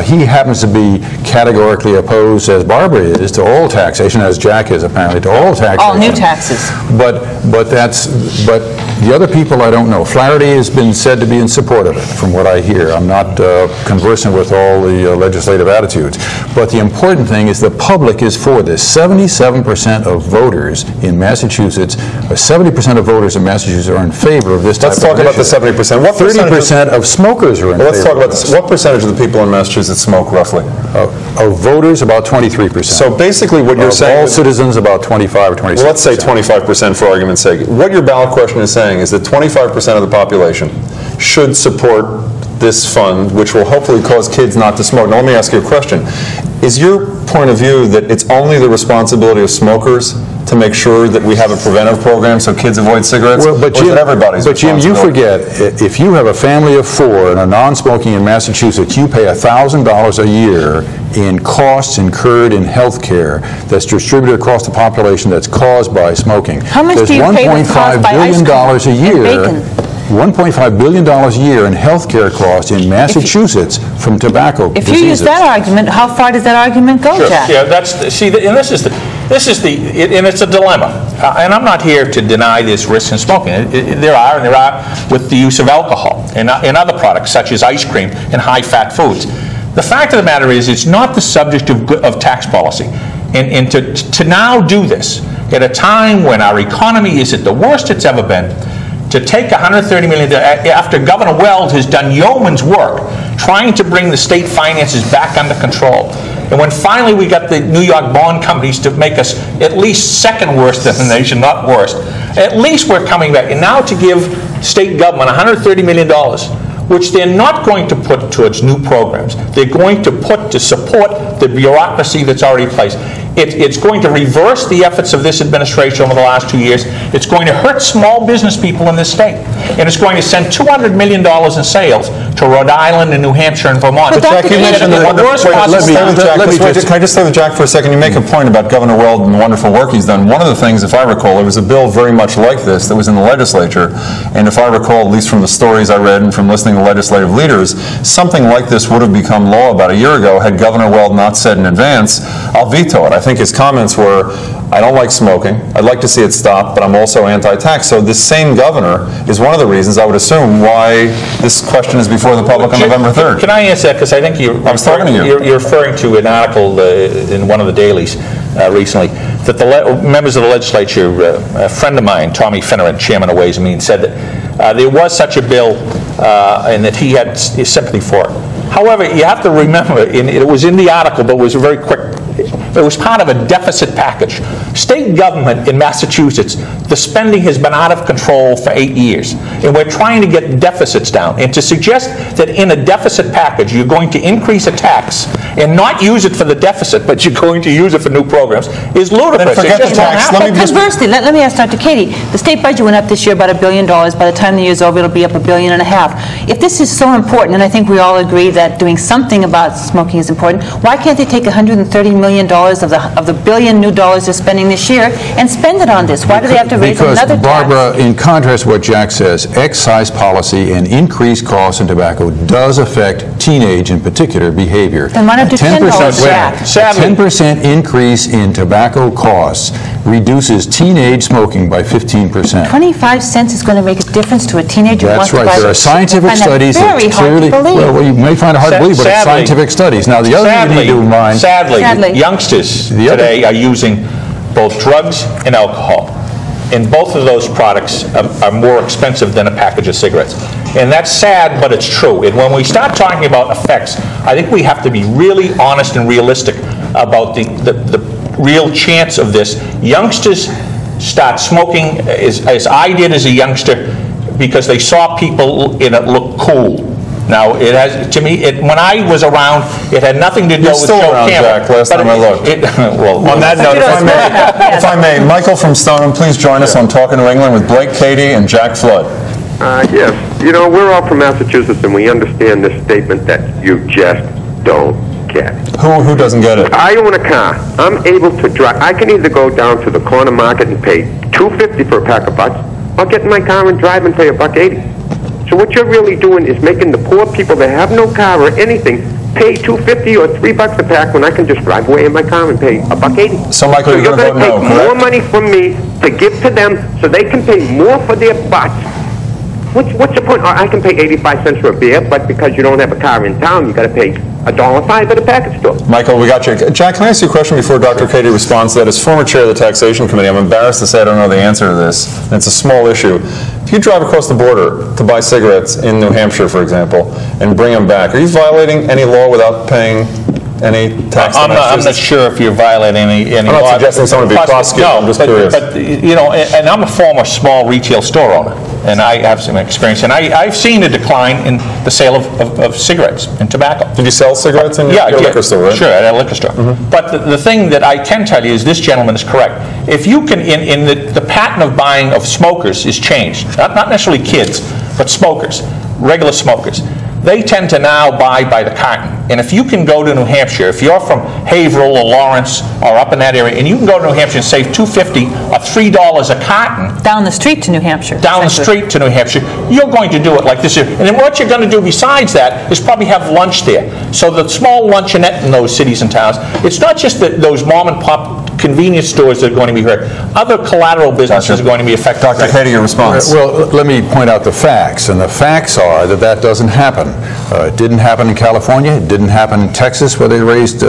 He happens to be categorically opposed, as Barbara is, to all taxation, as Jack is apparently, to all taxation. All new taxes. But the other people I don't know. Flaherty has been said to be in support of it, from what I hear. I'm not conversant with all the legislative attitudes. But the important thing is the public is for this. 77% of voters in Massachusetts, 70% of voters in Massachusetts are in favor of this type of initiative. Let's talk about the 70%. What 30% of smokers are in favor. Let's talk about this. What percentage of the people in Massachusetts smoke, roughly? Of voters, about 23%. So basically what you're saying... all citizens, about 25 or 26%. Well, let's say 25% for argument's sake. What your ballot question is saying is that 25% of the population should support this fund, which will hopefully cause kids not to smoke. Now, let me ask you a question. Is your point of view that it's only the responsibility of smokers to make sure that we have a preventive program so kids avoid cigarettes? Well, but Jim, everybody's Jim, you forget, if you have a family of 4 and a non-smoking in Massachusetts, you pay $1,000 a year in costs incurred in health care that's distributed across the population that's caused by smoking. How much do you pay that's caused by ice cream and bacon? $1.5 billion a year in health care costs in Massachusetts from tobacco diseases. If you use that argument, how far does that argument go, Sure. Jack? Yeah, and it's a dilemma. And I'm not here to deny this risk in smoking. There are with the use of alcohol and other products such as ice cream and high-fat foods. The fact of the matter is, it's not the subject of tax policy. And to now do this at a time when our economy is at the worst it's ever been, to take $130 million after Governor Weld has done yeoman's work trying to bring the state finances back under control. And when finally we got the New York bond companies to make us at least second worst in the nation, not worst, at least we're coming back. And now to give state government $130 million which they're not going to put towards new programs. They're going to put to support the bureaucracy that's already in place. It's going to reverse the efforts of this administration over the last 2 years. It's going to hurt small business people in this state. And it's going to send $200 million in sales to Rhode Island and New Hampshire and Vermont. But Jack, you mentioned can I just stay with Jack for a second? You make a point about Governor Weld and the wonderful work he's done. One of the things, if I recall, there was a bill very much like this that was in the legislature. And if I recall, at least from the stories I read and from listening to legislative leaders, something like this would have become law about a year ago had Governor Weld not said in advance, I'll veto it. I think his comments were, I don't like smoking, I'd like to see it stop, but I'm also anti-tax. So this same governor is one of the reasons, I would assume, why this question is before the public on November 3rd. Can I answer that? Because I think you're referring to an article in one of the dailies recently that the members of the legislature, a friend of mine, Tommy Finneran, chairman of Ways and Means, said that there was such a bill and that he had sympathy for it. However, you have to remember, it was in the article, but it was a very quick. It was part of a deficit package. State government in Massachusetts, the spending has been out of control for 8 years, and we're trying to get deficits down. And to suggest that in a deficit package you're going to increase a tax and not use it for the deficit, but you're going to use it for new programs is ludicrous. Forget the tax. Conversely, let me ask Dr. Katie. The state budget went up this year about $1 billion. By the time the year's over, it'll be up $1.5 billion. If this is so important, and I think we all agree that doing something about smoking is important, why can't they take $130 million of the $1 billion new dollars they're spending this year and spend it on this? Why do they have to raise another tax? Because, Barbara, in contrast to what Jack says, excise policy and increased costs in tobacco does affect teenage, in particular, behavior. Then why not do $10, Jack? A 10% increase in tobacco costs reduces teenage smoking by 15%. 25 cents is going to make a difference to a teenager who wants to buy. That's right. There are scientific studies that clearly, well, you may find it hard to believe, but it's scientific studies. Now, the other thing you need to remind... Sadly, youngsters today are using both drugs and alcohol. And both of those products are more expensive than a package of cigarettes. And that's sad, but it's true. And when we start talking about effects, I think we have to be really honest and realistic about the real chance of this. Youngsters start smoking, as I did as a youngster, because they saw people in it look cool. Now, it has, to me, when I was around, it had nothing to do with Joe Campbell. Jack, last time I looked. Well, on that note, if I may, Michael from Stoneham, please join us on Talking New England with Blake Cady and Jack Flood. Yes. You know, we're all from Massachusetts, and we understand this statement that you just don't get. Who doesn't get it? I own a car. I'm able to drive. I can either go down to the corner market and pay $2.50 for a pack of butts, or get in my car and drive and pay $1.80. So what you're really doing is making the poor people that have no car or anything pay $2.50 or $3 a pack when I can just drive away in my car and pay $1.80. So, Michael, you're going to take more money from me to give to them so they can pay more for their butts. What's the point? I can pay 85 cents for a beer, but because you don't have a car in town, you got to pay $1.05 at a package store. Michael, we got you. Jack, can I ask you a question before Dr. Cady responds to that? As former chair of the Taxation Committee, I'm embarrassed to say I don't know the answer to this, and it's a small issue. If you drive across the border to buy cigarettes in New Hampshire, for example, and bring them back, are you violating any law without paying any tax? I'm not sure if you're violating any law. I'm not suggesting someone be prosecuted. No, I'm just curious. But you know, and I'm a former small retail store owner, and I have some experience, and I've seen a decline in the sale of cigarettes and tobacco. Did you sell cigarettes in your liquor store, right? Sure, at a liquor store. Mm-hmm. But the thing that I can tell you is this gentleman is correct. If you can, in the pattern of buying of smokers is changed, not necessarily kids, but smokers, regular smokers. They tend to now buy by the carton. And if you can go to New Hampshire, if you're from Haverhill or Lawrence or up in that area, and you can go to New Hampshire and save $2.50 or $3 a carton. Down the street to New Hampshire. Down the street to New Hampshire. You're going to do it like this year. And then what you're going to do besides that is probably have lunch there. So the small luncheonette in those cities and towns, it's not just those mom and pop convenience stores that are going to be hurt. Other collateral businesses are going to be affected. Dr. Cady, your response. Well, let me point out the facts. And the facts are that doesn't happen. It didn't happen in California. It didn't happen in Texas, where they raised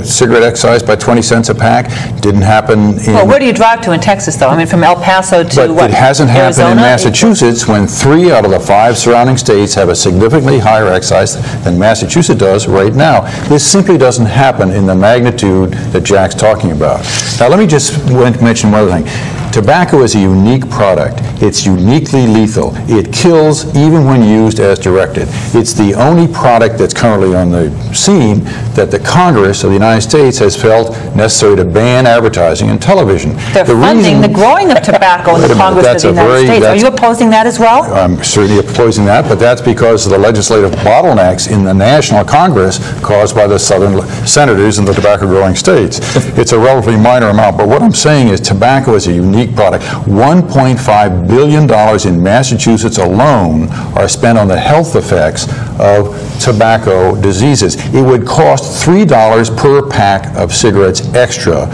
cigarette excise by 20 cents a pack. It didn't happen in... Well, where do you drive to in Texas, though? I mean, from El Paso to But what, it hasn't happened Arizona? in Massachusetts, when 3 out of the 5 surrounding states have a significantly higher excise than Massachusetts does right now. This simply doesn't happen in the magnitude that Jack's talking about. Now, let me just mention one other thing. Tobacco is a unique product. It's uniquely lethal. It kills even when used as directed. It's the only product that's currently on the scene that the Congress of the United States has felt necessary to ban advertising in television. They're funding the growing of tobacco in the Congress of the United States. Are you opposing that as well? I'm certainly opposing that, but that's because of the legislative bottlenecks in the national Congress caused by the Southern senators in the tobacco-growing states. It's a relatively minor amount, but what I'm saying is tobacco is a unique product. $1.5 billion in Massachusetts alone are spent on the health effects of tobacco diseases. It would cost $3 per pack of cigarettes extra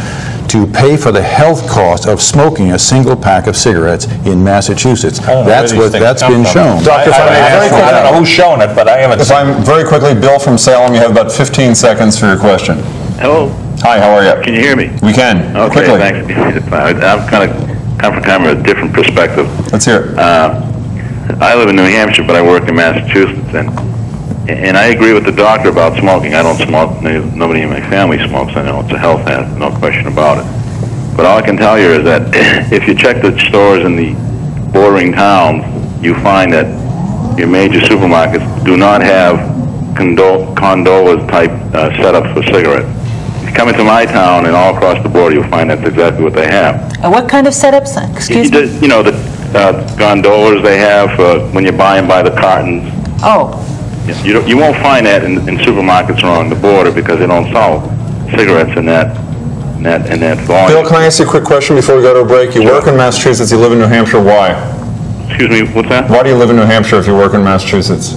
to pay for the health cost of smoking a single pack of cigarettes in Massachusetts. That's been shown. Doctor, I don't know who's shown it, but I haven't seen it. Very quickly, Bill from Salem, you have about 15 seconds for your question. Hello. Hi, how are you? Can you hear me? We can. Okay, quickly. thanks. I'm kind of come from a different perspective. Let's hear it. I live in New Hampshire, but I work in Massachusetts, and I agree with the doctor about smoking. I don't smoke. Nobody in my family smokes. I know it's a health hazard, no question about it. But all I can tell you is that if you check the stores in the bordering towns, you find that your major supermarkets do not have gondolas-type setups for cigarettes. If you come into my town and all across the border, you'll find that's exactly what they have. What kind of setups? Excuse me? You know, the gondolas they have when you buy the cartons. Oh. You won't find that in supermarkets along the border because they don't sell cigarettes in that volume. Bill, can I ask you a quick question before we go to a break? You work in Massachusetts, you live in New Hampshire, why? Excuse me, what's that? Why do you live in New Hampshire if you work in Massachusetts?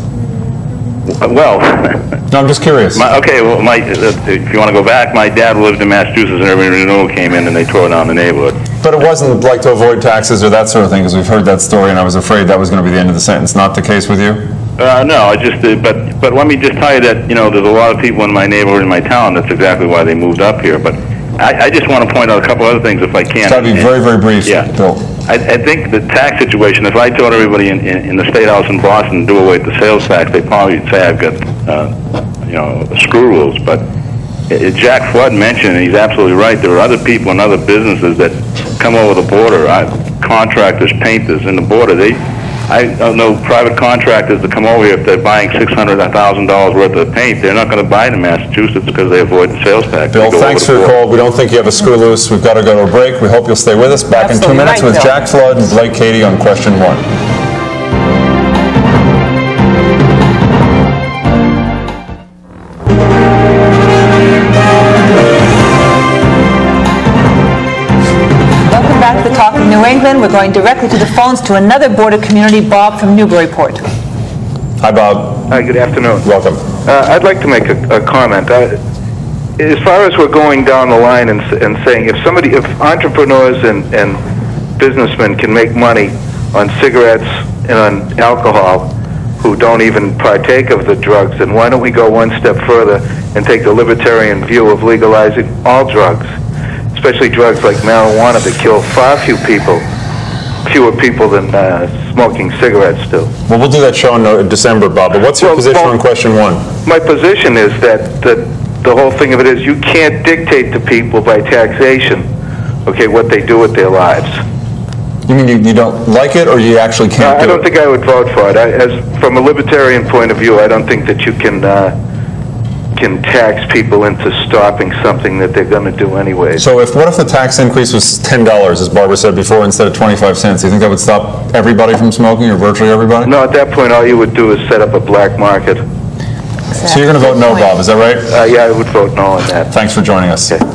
Well, no, I'm just curious. If you want to go back, my dad lived in Massachusetts and urban renewal came in and they tore down the neighborhood. But it wasn't like to avoid taxes or that sort of thing, because we've heard that story and I was afraid that was going to be the end of the sentence. Not the case with you? No, I just but let me just tell you that, you know, there's a lot of people in my neighborhood, in my town, that's exactly why they moved up here. But I just want to point out a couple other things if I can. Try to be very, very brief, Bill. I think the tax situation, if I told everybody in the State House in Boston to do away with the sales tax, they'd probably say I've got, screw rules. But Jack Flood mentioned, and he's absolutely right, there are other people and other businesses that come over the border, contractors, painters in the border. I know private contractors that come over here, if they're buying $600,000 worth of paint, they're not going to buy it in Massachusetts because they avoid the sales tax. Bill, thanks for your call. We don't think you have a screw loose. We've got to go to a break. We hope you'll stay with us. Back in 2 minutes with Jack Flood and Blake Cady on question 1. New England. We're going directly to the phones to another border community, Bob from Newburyport. Hi, Bob. Hi, good afternoon. Welcome. I'd like to make a comment. As far as we're going down the line and saying if entrepreneurs and businessmen can make money on cigarettes and on alcohol who don't even partake of the drugs, then why don't we go one step further and take the libertarian view of legalizing all drugs? Especially drugs like marijuana that kill fewer people than smoking cigarettes do. Well, we'll do that show in December, Bob, but what's your position on question 1? My position is that the whole thing of it is you can't dictate to people by taxation, okay, what they do with their lives. You mean you don't like it, or you actually can't do it? I don't think I would vote for it. From a libertarian point of view, I don't think that you can tax people into stopping something that they're going to do anyway. So what if the tax increase was $10, as Barbara said before, instead of 25 cents? Do you think that would stop everybody from smoking, or virtually everybody? No, at that point, all you would do is set up a black market. So you're going to vote no, Bob, is that right? Yeah, I would vote no on that. Thanks for joining us. Okay.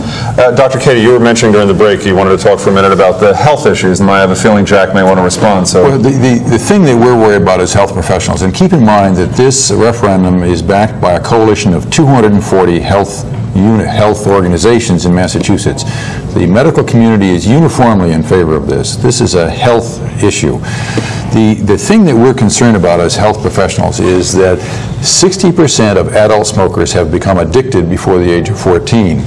Dr. Cady, you were mentioning during the break you wanted to talk for a minute about the health issues, and I have a feeling Jack may want to respond. So, well, the thing that we're worried about is health professionals, and keep in mind that this referendum is backed by a coalition of 240 health organizations in Massachusetts. The medical community is uniformly in favor of this. This is a health issue. The thing that we're concerned about as health professionals is that 60% of adult smokers have become addicted before the age of 14.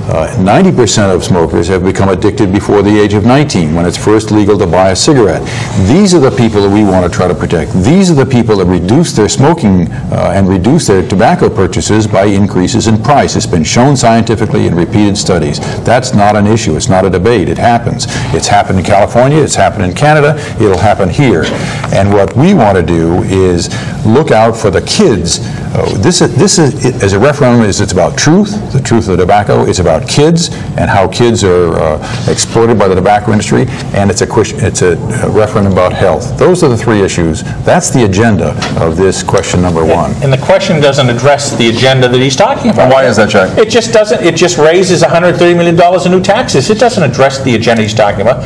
90% of smokers have become addicted before the age of 19, when it's first legal to buy a cigarette. These are the people that we want to try to protect. These are the people that reduce their smoking and reduce their tobacco purchases by increases in price. It's been shown scientifically in repeated studies. That's not an issue. It's not a debate. It happens. It's happened in California. It's happened in Canada. It'll happen here. And what we want to do is look out for the kids. This is as a referendum, it's about truth, the truth of the tobacco. It's about kids and how kids are exploited by the tobacco industry, and it's a referendum about health. Those are the three issues. That's the agenda of this question number one. And the question doesn't address the agenda that he's talking about. And why is that, Jack? It just doesn't. It just raises $130 million in new taxes. It doesn't address the agenda he's talking about.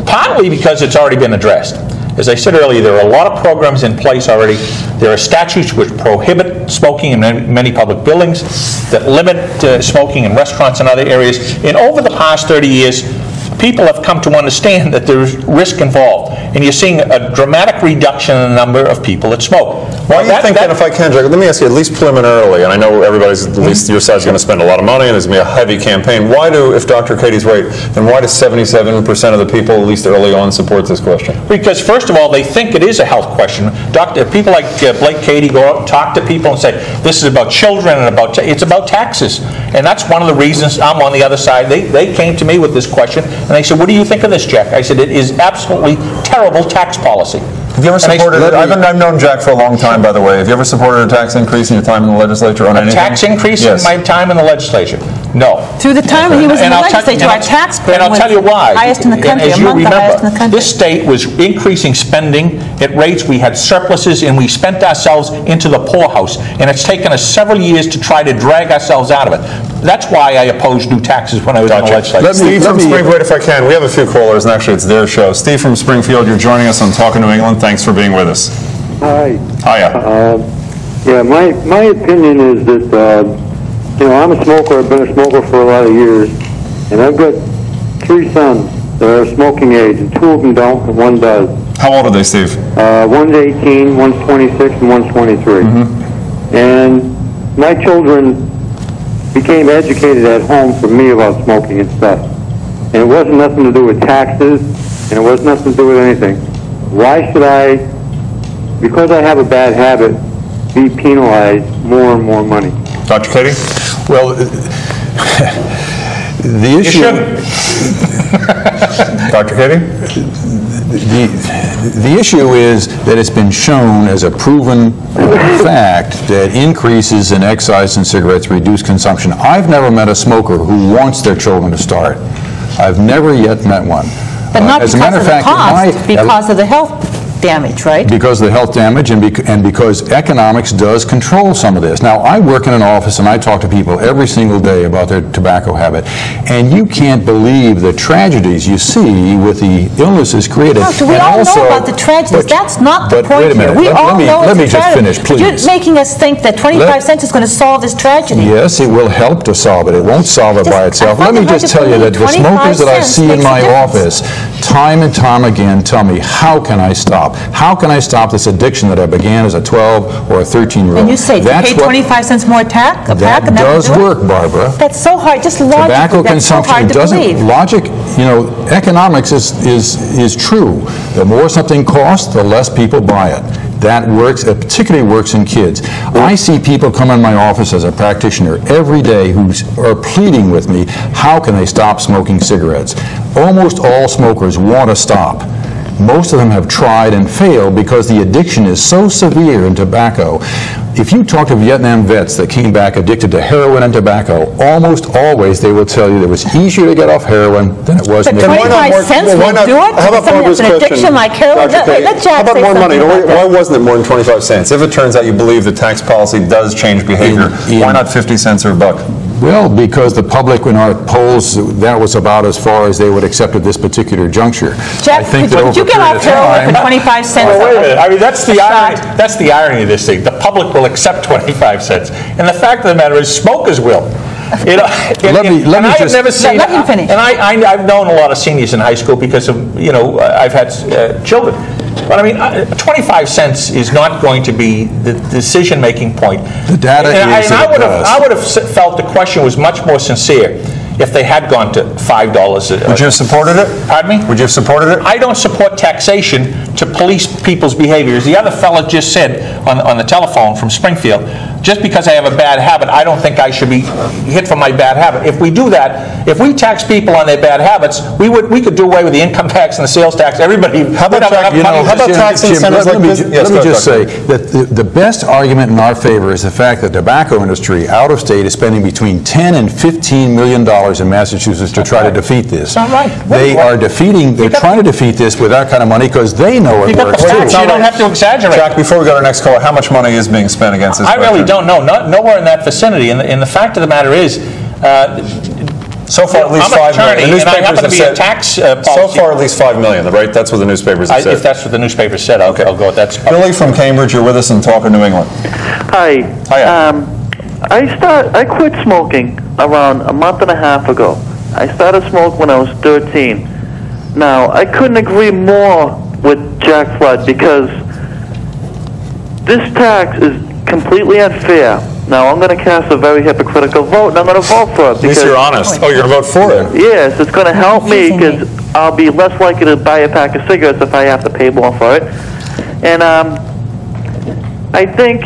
Partly because it's already been addressed. As I said earlier, there are a lot of programs in place already. There are statutes which prohibit smoking in many public buildings, that limit smoking in restaurants and other areas. And over the past 30 years, people have come to understand that there's risk involved. And you're seeing a dramatic reduction in the number of people that smoke. Why do you think that, if I can, Jack, let me ask you, at least preliminarily, and I know everybody's, at least your side's going to spend a lot of money and there's going to be a heavy campaign. Why do, if Dr. Katie's right, then why do 77% of the people, at least early on, support this question? Because first of all, they think it is a health question. People like Blake Katie go out and talk to people and say, this is about children and it's about taxes. And that's one of the reasons I'm on the other side. They came to me with this question and they said, what do you think of this, Jack? I said, it is absolutely terrible tax policy. Have you ever supported it? I've known Jack for a long time, by the way. Have you ever supported a tax increase in your time in the legislature on anything? A tax increase in my time in the legislature? No. Through the time when he was in the legislature, our tax bill was tell you why. highest in the country, among the highest in the country. This state was increasing spending at rates. We had surpluses, and we spent ourselves into the poorhouse. And it's taken us several years to try to drag ourselves out of it. That's why I opposed new taxes when I was in the legislature. Steve from Springfield, if I can, we have a few callers, and actually it's their show. Steve from Springfield, you're joining us on Talking New England. Thanks for being with us. Hi. Hiya. Yeah, my opinion is that, I'm a smoker. I've been a smoker for a lot of years. And I've got 3 sons that are smoking age, and 2 of them don't, and 1 does. How old are they, Steve? One's 18, one's 26, and one's 23. And my children became educated at home from me about smoking and stuff. And it wasn't nothing to do with taxes, and it wasn't nothing to do with anything. Why should I, because I have a bad habit, be penalized more and more money? Dr. Katie? Well, the issue... Dr. Katie? The issue is that it's been shown as a proven fact that increases in excise and cigarettes reduce consumption. I've never met a smoker who wants their children to start. I've never yet met one. But not because of the cost, because of the health damage, right? Because of the health damage and because economics does control some of this. Now, I work in an office and I talk to people every single day about their tobacco habit, and you can't believe the tragedies you see with the illnesses created. Doctor, we all know about the tragedies. That's not the point here. We all know let me just finish, please. You're making us think that 25 cents is going to solve this tragedy. Yes, it will help to solve it. It won't solve it by itself. Let me just tell you that the smokers that I see in my office, time and time again, tell me, how can I stop? How can I stop this addiction that I began as a 12 or a 13-year-old? And you say, you pay 25 cents more a pack? That does work, Barbara. That's so hard. Just logically, tobacco that's so hard to believe. Logic, economics is true. The more something costs, the less people buy it. That works. It particularly works in kids. I see people come in my office as a practitioner every day who are pleading with me, how can they stop smoking cigarettes? Almost all smokers want to stop. Most of them have tried and failed because the addiction is so severe in tobacco. If you talk to Vietnam vets that came back addicted to heroin and tobacco, almost always they will tell you it was easier to get off heroin than it was nicotine. But 25 cents will do it? How about Barbara's question? Addiction like heroin? How about more money? Why wasn't it more than 25 cents? If it turns out you believe that tax policy does change behavior, why not 50 cents or a buck? Well, because the public, in our polls, that was about as far as they would accept at this particular juncture. Jeff, would you get off heroin for 25 cents? Well, wait a minute. I mean, that's the irony of this thing. The public will accept 25 cents. And the fact of the matter is, smokers will. You know, Let me I have just- never seen. Let him finish. And I've known a lot of seniors in high school because of, you know, I've had children. But I mean, 25 cents is not going to be the decision-making point. The data is that it does. I would have felt the question was much more sincere if they had gone to $5. Would you have supported it? Pardon me? Would you have supported it? I don't support taxation to police people's behaviors. The other fellow just said on the telephone from Springfield, just because I have a bad habit, I don't think I should be hit for my bad habit. If we do that, if we tax people on their bad habits, we could do away with the income tax and the sales tax. Everybody. How about tax incentives like this? Let me just say that the best argument in our favor is the fact that the tobacco industry out of state is spending between $10 and $15 million in Massachusetts to try to defeat this. That's not right. They're trying to defeat this with that kind of money because they know it works too. You don't have to exaggerate. Jack, before we go to our next caller, how much money is being spent against this? I really don't know. Nowhere in that vicinity. And the fact of the matter is, so far at least I'm 5 million. The and I happen newspapers to have be said a tax so policy. far at least 5 million, right? That's what the newspapers have said. If that's what the newspaper said, I'll go with that. Billy from Cambridge, you're with us in Talk of New England. Hi. Hiya. I quit smoking around a month and a half ago. I started smoking when I was 13. Now, I couldn't agree more with Jack Flood because this tax is completely unfair. Now, I'm going to cast a very hypocritical vote, and I'm going to vote for it. At least you're honest. Oh, you're going to vote for it? Yes, it's going to help me because I'll be less likely to buy a pack of cigarettes if I have to pay more for it. And I think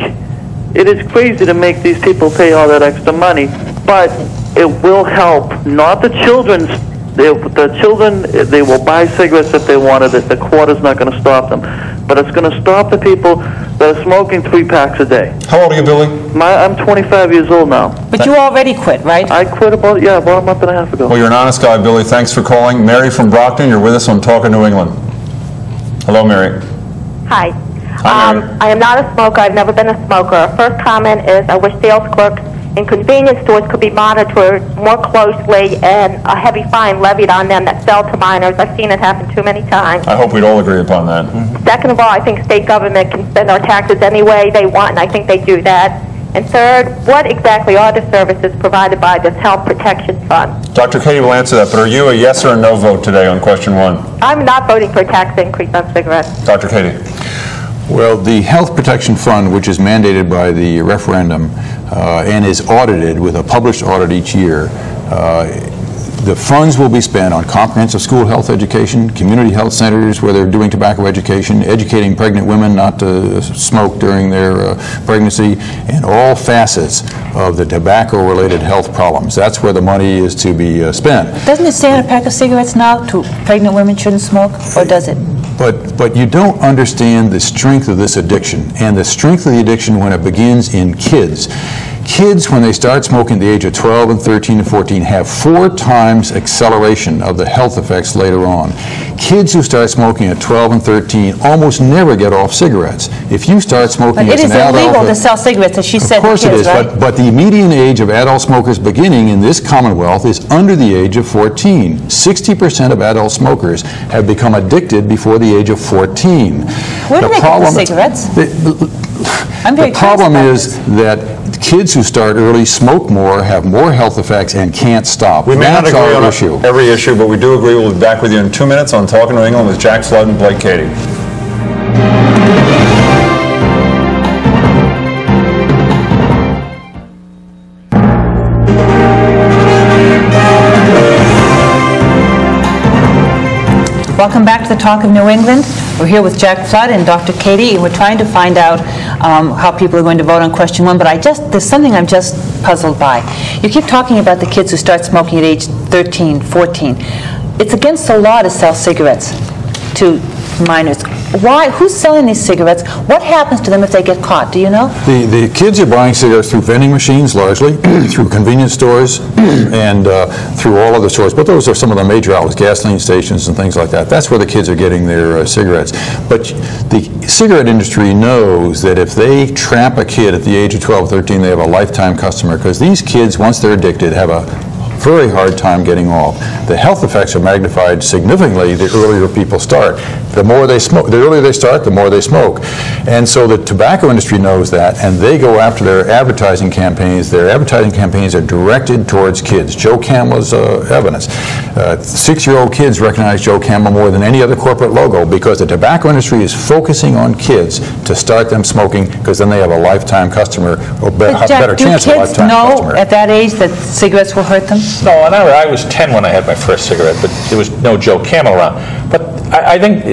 it is crazy to make these people pay all that extra money, but it will help, not the children's. The children, they will buy cigarettes if they wanted it. The quarter's not going to stop them. But it's going to stop the people that are smoking 3 packs a day. How old are you, Billy? I'm 25 years old now. But you already quit, right? I quit about a month and a half ago. Well, you're an honest guy, Billy. Thanks for calling. Mary from Brockton, you're with us on Talk of New England. Hello, Mary. Hi. Hi, Mary. I am not a smoker. I've never been a smoker. First comment is I wish sales clerks in convenience stores could be monitored more closely and a heavy fine levied on them that sell to minors. I've seen it happen too many times. I hope we'd all agree upon that. Second of all, I think state government can spend our taxes any way they want, and I think they do that. And third, what exactly are the services provided by this health protection fund? Dr. Katie will answer that, but are you a yes or a no vote today on question 1? I'm not voting for a tax increase on cigarettes. Dr. Katie. Well, the Health Protection Fund, which is mandated by the referendum and is audited with a published audit each year, the funds will be spent on comprehensive school health education, community health centers where they're doing tobacco education, educating pregnant women not to smoke during their pregnancy, and all facets of the tobacco-related health problems. That's where the money is to be spent. Doesn't it say on a pack of cigarettes now to pregnant women shouldn't smoke, or does it? But you don't understand the strength of this addiction, and the strength of the addiction when it begins in kids. Kids, when they start smoking at the age of 12 and 13 and 14, have 4 times acceleration of the health effects later on. Kids who start smoking at 12 and 13 almost never get off cigarettes. If you start smoking as an adult... It is illegal to sell cigarettes, as she said to kids, right? Of course it is, but the median age of adult smokers beginning in this Commonwealth is under the age of 14. 60% of adult smokers have become addicted before the age of 14. Where do they get the cigarettes? The problem is that kids who start early smoke more, have more health effects, and can't stop. We may not That's agree our on issue. every issue, but we do agree. We'll be back with you in 2 minutes on Talking New England with Jack Flood and Blake Katie. Welcome back to the Talk of New England. We're here with Jack Flood and Dr. Katie, and we're trying to find out how people are going to vote on question 1, but there's something I'm just puzzled by. You keep talking about the kids who start smoking at age 13, 14. It's against the law to sell cigarettes to minors. Why? Who's selling these cigarettes? What happens to them if they get caught? Do you know? The kids are buying cigarettes through vending machines, largely, through convenience stores, and through all other stores. But those are some of the major outlets, gasoline stations and things like that. That's where the kids are getting their cigarettes. But the cigarette industry knows that if they trap a kid at the age of 12, 13, they have a lifetime customer, because these kids, once they're addicted, have a very hard time getting off. The health effects are magnified significantly the earlier people start. The more they smoke, the earlier they start, the more they smoke. And so the tobacco industry knows that, and they go after their advertising campaigns. Their advertising campaigns are directed towards kids. Joe Camel's evidence. 6-year-old kids recognize Joe Camel more than any other corporate logo because the tobacco industry is focusing on kids to start them smoking, because then they have a lifetime customer, or better chance of a lifetime customer. Do kids know at that age that cigarettes will hurt them? No, and I was 10 when I had my first cigarette, but there was no Joe Camel around. But I think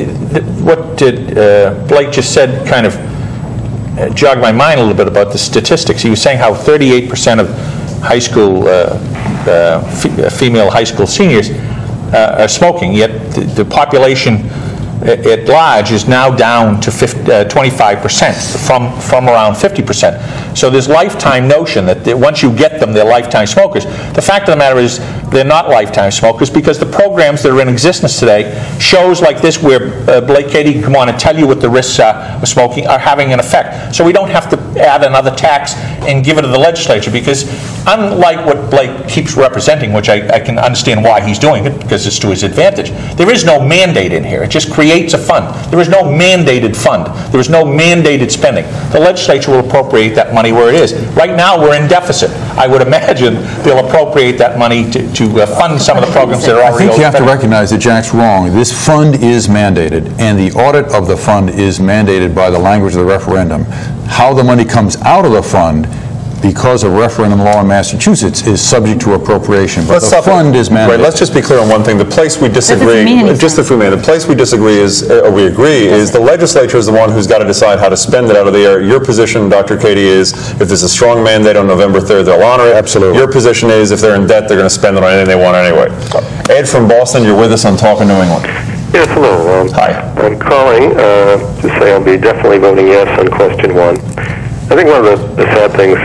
what Blake just said kind of jogged my mind a little bit about the statistics. He was saying how 38% of high school, female high school seniors are smoking, yet the population at large is now down to 25% from around 50%. So this lifetime notion that once you get them, they're lifetime smokers. The fact of the matter is they're not lifetime smokers, because the programs that are in existence today, shows like this where Blake Cady can come on and tell you what the risks are of smoking, are having an effect. So we don't have to add another tax and give it to the legislature, because unlike what Blake keeps representing, which I can understand why he's doing it, because it's to his advantage, there is no mandate in here. It just creates a fund. There is no mandated fund. There is no mandated spending. The legislature will appropriate that money where it is. Right now we're in deficit. I would imagine they'll appropriate that money to fund some of the programs that are already. I think you have to recognize that Jack's wrong. This fund is mandated, and the audit of the fund is mandated by the language of the referendum. How the money comes out of the fund, because of referendum law in Massachusetts, is subject to appropriation, but the fund is mandated. Right, let's just be clear on one thing. The place we disagree, just if we may, the place we disagree is, or we agree, is the legislature is the one who's got to decide how to spend it out of the air. Your position, Dr. Cady, is if there's a strong mandate on November 3rd, they'll honor it. Absolutely. Your position is if they're in debt, they're going to spend it on anything they want anyway. Ed from Boston, you're with us on Talk in New England. Yes, hello. Hi. I'm calling to say I'll be definitely voting yes on question 1. I think one of the sad things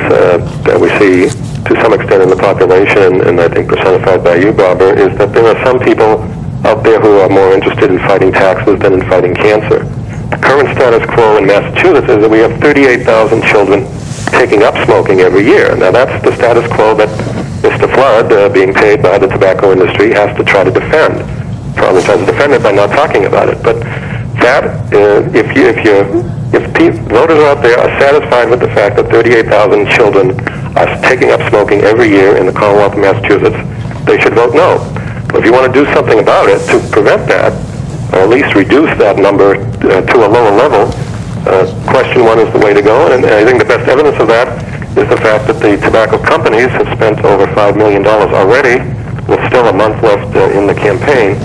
that we see to some extent in the population, and I think personified by you, Barbara, is that there are some people out there who are more interested in fighting taxes than in fighting cancer. The current status quo in Massachusetts is that we have 38,000 children taking up smoking every year. Now that's the status quo that Mr. Flood, being paid by the tobacco industry, has to try to defend. Probably tries to defend it by not talking about it. But that, if voters out there are satisfied with the fact that 38,000 children are taking up smoking every year in the Commonwealth of Massachusetts, they should vote no. But if you want to do something about it to prevent that, or at least reduce that number to a lower level, question 1 is the way to go. And I think the best evidence of that is the fact that the tobacco companies have spent over $5 million already, with still a month left in the campaign,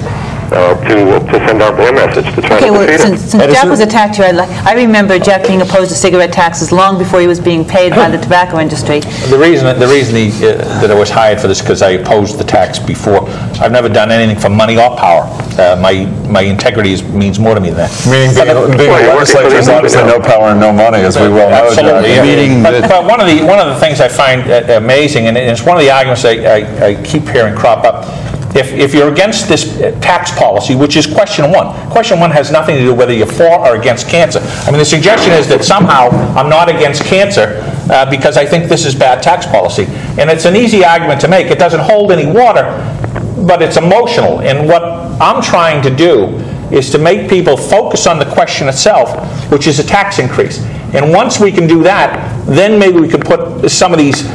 to send out their message to try to defeat it. Since Jack was attacked here, I remember Jack being opposed to cigarette taxes long before he was being paid by the tobacco industry. The reason that I was hired for this, because I opposed the tax before. I've never done anything for money or power. My integrity means more to me than that. Meaning being a legislature is obviously no power and no money, as we well know. Absolutely, yeah. But one of the things I find amazing, and it's one of the arguments I keep hearing crop up. If you're against this tax policy, which is question 1, question 1 has nothing to do whether you're for or against cancer. I mean, the suggestion is that somehow I'm not against cancer because I think this is bad tax policy. And it's an easy argument to make. It doesn't hold any water, but it's emotional. And what I'm trying to do is to make people focus on the question itself, which is a tax increase. And once we can do that, then maybe we can put some of these,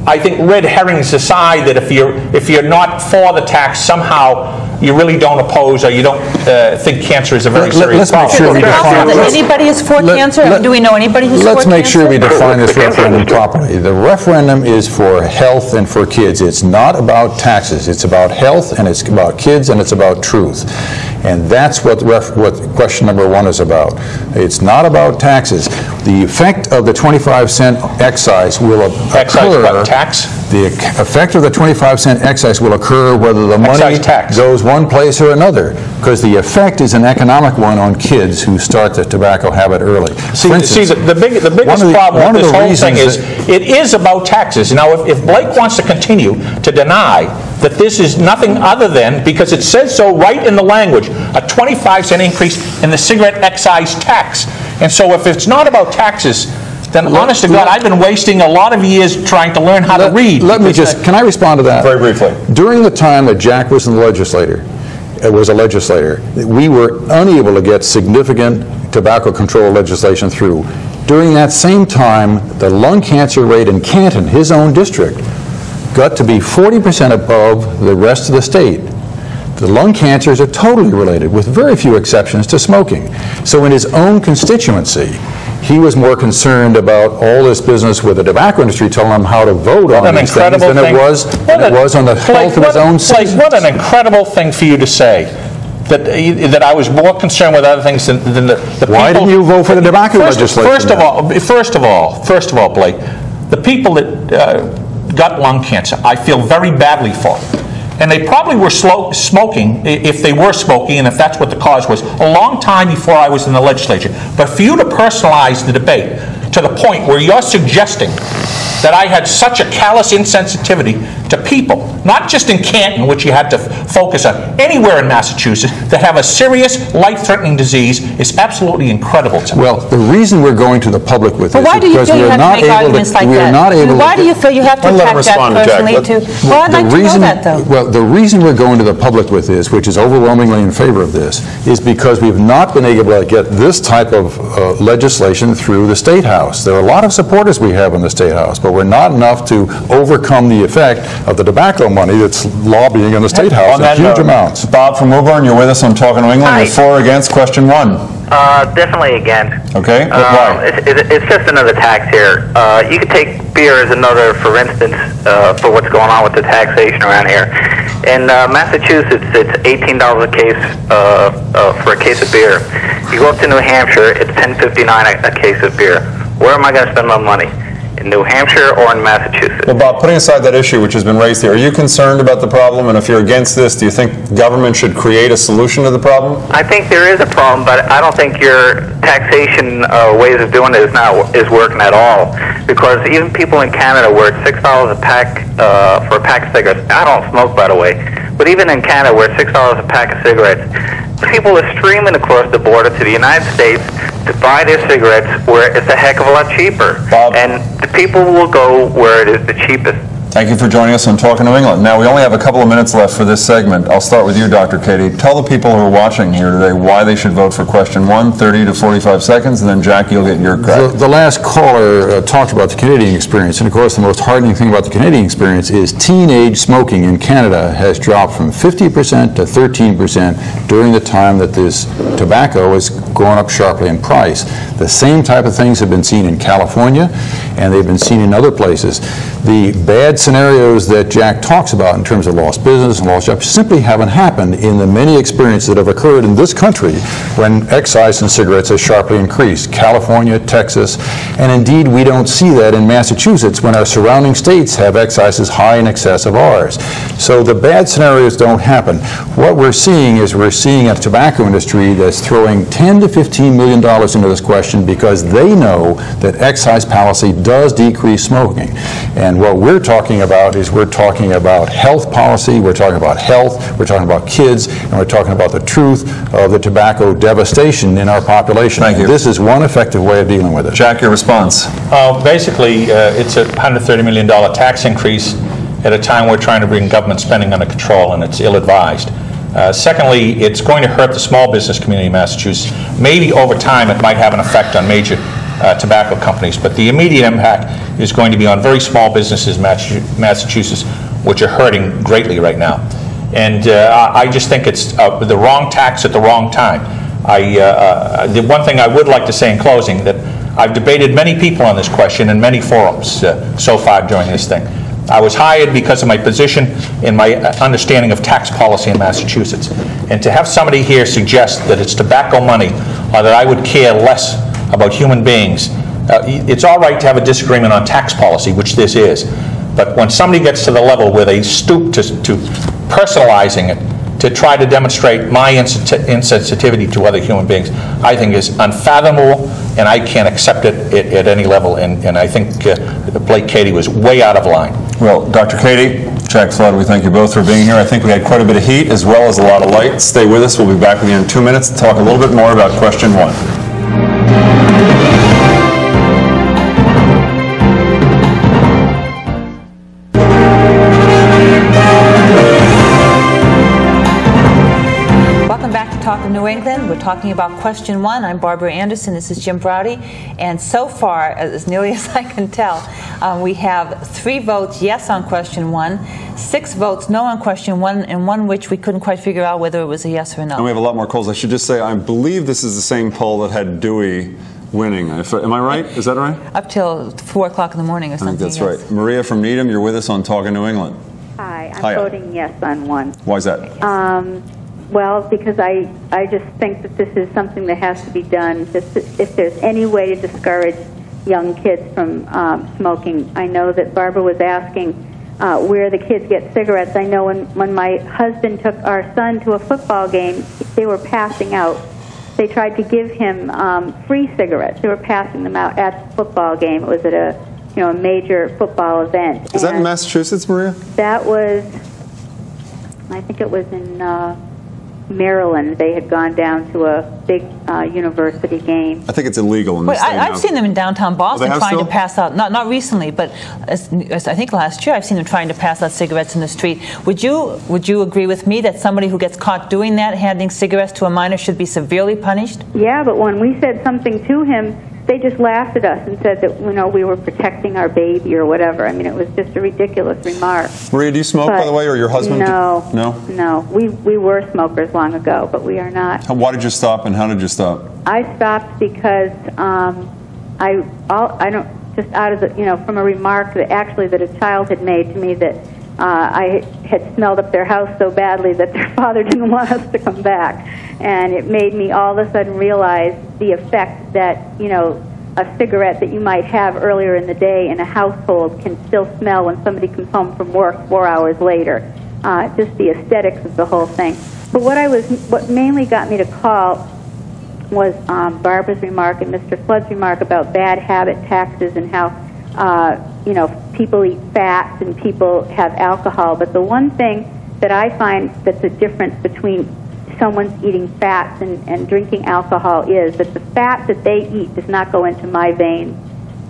I think, red herrings aside, that if you're not for the tax, somehow you really don't oppose, or you don't think cancer is a very serious problem. Let's make sure we define that anybody is for cancer? Do we know anybody who's for cancer? Let's make sure we define this referendum properly. The referendum is for health and for kids. It's not about taxes. It's about health, and it's about kids, and it's about truth. And that's what question number 1 is about. It's not about taxes. The effect of the 25-cent excise will occur. Tax? The effect of the 25-cent excise will occur whether the money goes one place or another, because the effect is an economic one on kids who start the tobacco habit early. See, the biggest problem with this whole thing is it is about taxes. Now, if Blake wants to continue to deny that this is nothing other than, because it says so right in the language, a 25-cent increase in the cigarette excise tax. And so if it's not about taxes, then honest to God, I've been wasting a lot of years trying to learn how to read. Can I respond to that? Very briefly. During the time that Jack was a legislator, we were unable to get significant tobacco control legislation through. During that same time, the lung cancer rate in Canton, his own district, got to be 40% above the rest of the state. The lung cancers are totally related, with very few exceptions, to smoking. So in his own constituency, he was more concerned about all this business with the tobacco industry telling him how to vote on these things than it was on the health of his own citizens. What an incredible thing for you to say. That I was more concerned with other things than the people. Why didn't you vote for the tobacco legislation? First of all, Blake, the people that got lung cancer, I feel very badly for. And they probably were smoking, if they were smoking, and if that's what the cause was, a long time before I was in the legislature. But for you to personalize the debate to the point where you're suggesting that I had such a callous insensitivity to people, not just in Canton, which you had to focus on, anywhere in Massachusetts that have a serious life-threatening disease is absolutely incredible to me. Well, the reason we're going to the public with this is because we're not able to... Why do you feel you have to attack that personally too? Well, I'd like to know that, though. Well, the reason we're going to the public with this, which is overwhelmingly in favor of this, is because we've not been able to get this type of legislation through the State House. There are a lot of supporters we have in the State House, but we're not enough to overcome the effect of the tobacco money that's lobbying in the State House in huge amounts. Bob from Woburn, you're with us on Talking to England. You're for or against question 1? Definitely against. Okay, why? It's just another tax here. You could take beer as another, for instance, for what's going on with the taxation around here. In Massachusetts, it's $18 a case for a case of beer. You go up to New Hampshire, it's $10.59 a case of beer. Where am I going to spend my money? In New Hampshire or in Massachusetts? Well, Bob, putting aside that issue which has been raised here, are you concerned about the problem? And if you're against this, do you think government should create a solution to the problem? I think there is a problem, but I don't think your taxation ways of doing it is working at all. Because even people in Canada where it's $6 a pack for a pack of cigarettes, I don't smoke, by the way, but even in Canada where it's $6 a pack of cigarettes, people are streaming across the border to the United States to buy their cigarettes where it's a heck of a lot cheaper. Bob, and the people will go where it is the cheapest. Thank you for joining us on Talking to England. Now, we only have a couple of minutes left for this segment. I'll start with you, Dr. Katie. Tell the people who are watching here today why they should vote for question 1, 30 to 45 seconds, and then, Jack, you'll get your crack. The last caller talked about the Canadian experience, and of course the most hardening thing about the Canadian experience is teenage smoking in Canada has dropped from 50% to 13% during the time that this tobacco has gone up sharply in price. The same type of things have been seen in California, and they've been seen in other places. The bad scenarios that Jack talks about in terms of lost business and lost jobs simply haven't happened in the many experiences that have occurred in this country when excise in cigarettes has sharply increased. California, Texas, and indeed we don't see that in Massachusetts when our surrounding states have excises high in excess of ours. So the bad scenarios don't happen. What we're seeing is we're seeing a tobacco industry that's throwing $10 to $15 million into this question because they know that excise policy does decrease smoking. And what we're talking about is we're talking about health policy, we're talking about health, we're talking about kids, and we're talking about the truth of the tobacco devastation in our population. Thank you. This is one effective way of dealing with it. Jack, your response. Basically, it's a $130 million tax increase at a time we're trying to bring government spending under control, and it's ill-advised. Secondly, it's going to hurt the small business community in Massachusetts. Maybe over time it might have an effect on major tobacco companies, but the immediate impact is going to be on very small businesses in Massachusetts, which are hurting greatly right now. And I just think it's the wrong tax at the wrong time. The one thing I would like to say in closing, that I've debated many people on this question in many forums so far during this thing. I was hired because of my position and my understanding of tax policy in Massachusetts. And to have somebody here suggest that it's tobacco money or that I would care less about human beings, it's all right to have a disagreement on tax policy, which this is. But when somebody gets to the level where they stoop to personalizing it to try to demonstrate my insensitivity to other human beings, I think is unfathomable, and I can't accept it at any level. And I think Blake Katie was way out of line. Well, Dr. Katie, Jack Flood, we thank you both for being here. I think we had quite a bit of heat as well as a lot of light. Stay with us. We'll be back with you in 2 minutes to talk a little bit more about question 1. New England. We're talking about question 1. I'm Barbara Anderson. This is Jim Braude. And so far, as nearly as I can tell, we have 3 votes yes on question 1, 6 votes no on question 1, and 1 which we couldn't quite figure out whether it was a yes or no. And we have a lot more calls. I should just say, I believe this is the same poll that had Dewey winning. Am I right? Is that right? Up till 4 o'clock in the morning or something. I think that's right. Maria from Needham, you're with us on Talking New England. Hi, I'm voting yes on 1. Why is that? Well, because I just think that this is something that has to be done. Just if there's any way to discourage young kids from smoking. I know that Barbara was asking where the kids get cigarettes. I know when my husband took our son to a football game, they were passing out. They tried to give him free cigarettes. They were passing them out at the football game. It was at a major football event. Is that in Massachusetts, Maria? That was, I think it was in Maryland. They had gone down to a big university game. I think it's illegal in the state now. I've seen them in downtown Boston trying to pass out, not recently, but as I think last year, I've seen them trying to pass out cigarettes in the street. Would you agree with me that somebody who gets caught doing that, handing cigarettes to a minor, should be severely punished? Yeah, but when we said something to him, they just laughed at us and said that we were protecting our baby or whatever. I mean, it was just a ridiculous remark. Maria, do you smoke, by the way, or your husband? No. We were smokers long ago, but we are not. Why did you stop, and how did you stop? I stopped because I don't, just out of the, from a remark that a child had made to me that I had smelled up their house so badly that their father didn't want us to come back. And it made me all of a sudden realize the effect that, a cigarette that you might have earlier in the day in a household can still smell when somebody comes home from work 4 hours later. Just the aesthetics of the whole thing. But what mainly got me to call was Barbara's remark and Mr. Flood's remark about bad habit taxes and how, people eat fats and people have alcohol. But the one thing that I find that's a difference between someone's eating fats and drinking alcohol is that the fat that they eat does not go into my veins.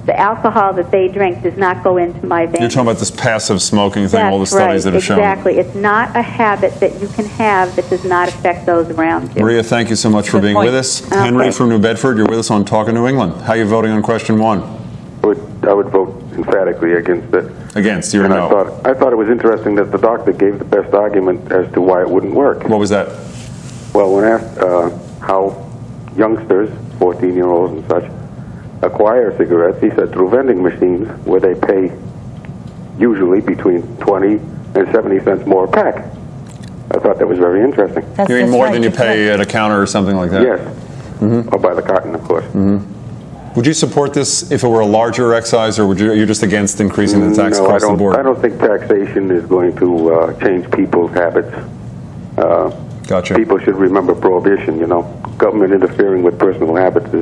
The alcohol that they drink does not go into my veins. You're talking about this passive smoking thing, all the studies that have shown. Exactly. It's not a habit that you can have that does not affect those around you. Maria, thank you so much for being with us. Okay. Henry from New Bedford, you're with us on Talking New England. How are you voting on question 1? I would vote emphatically against it. Against, you're no. I thought it was interesting that the doctor gave the best argument as to why it wouldn't work. What was that? Well, when asked how youngsters, 14-year-olds and such, acquire cigarettes, he said through vending machines where they pay usually between 20 and 70 cents more a pack. I thought that was very interesting. You mean more than you pay at a counter or something like that? Yes. Or by the carton, of course. Would you support this if it were a larger excise, or you're just against increasing the tax across the board? I don't think taxation is going to change people's habits. Gotcha. People should remember prohibition, Government interfering with personal habits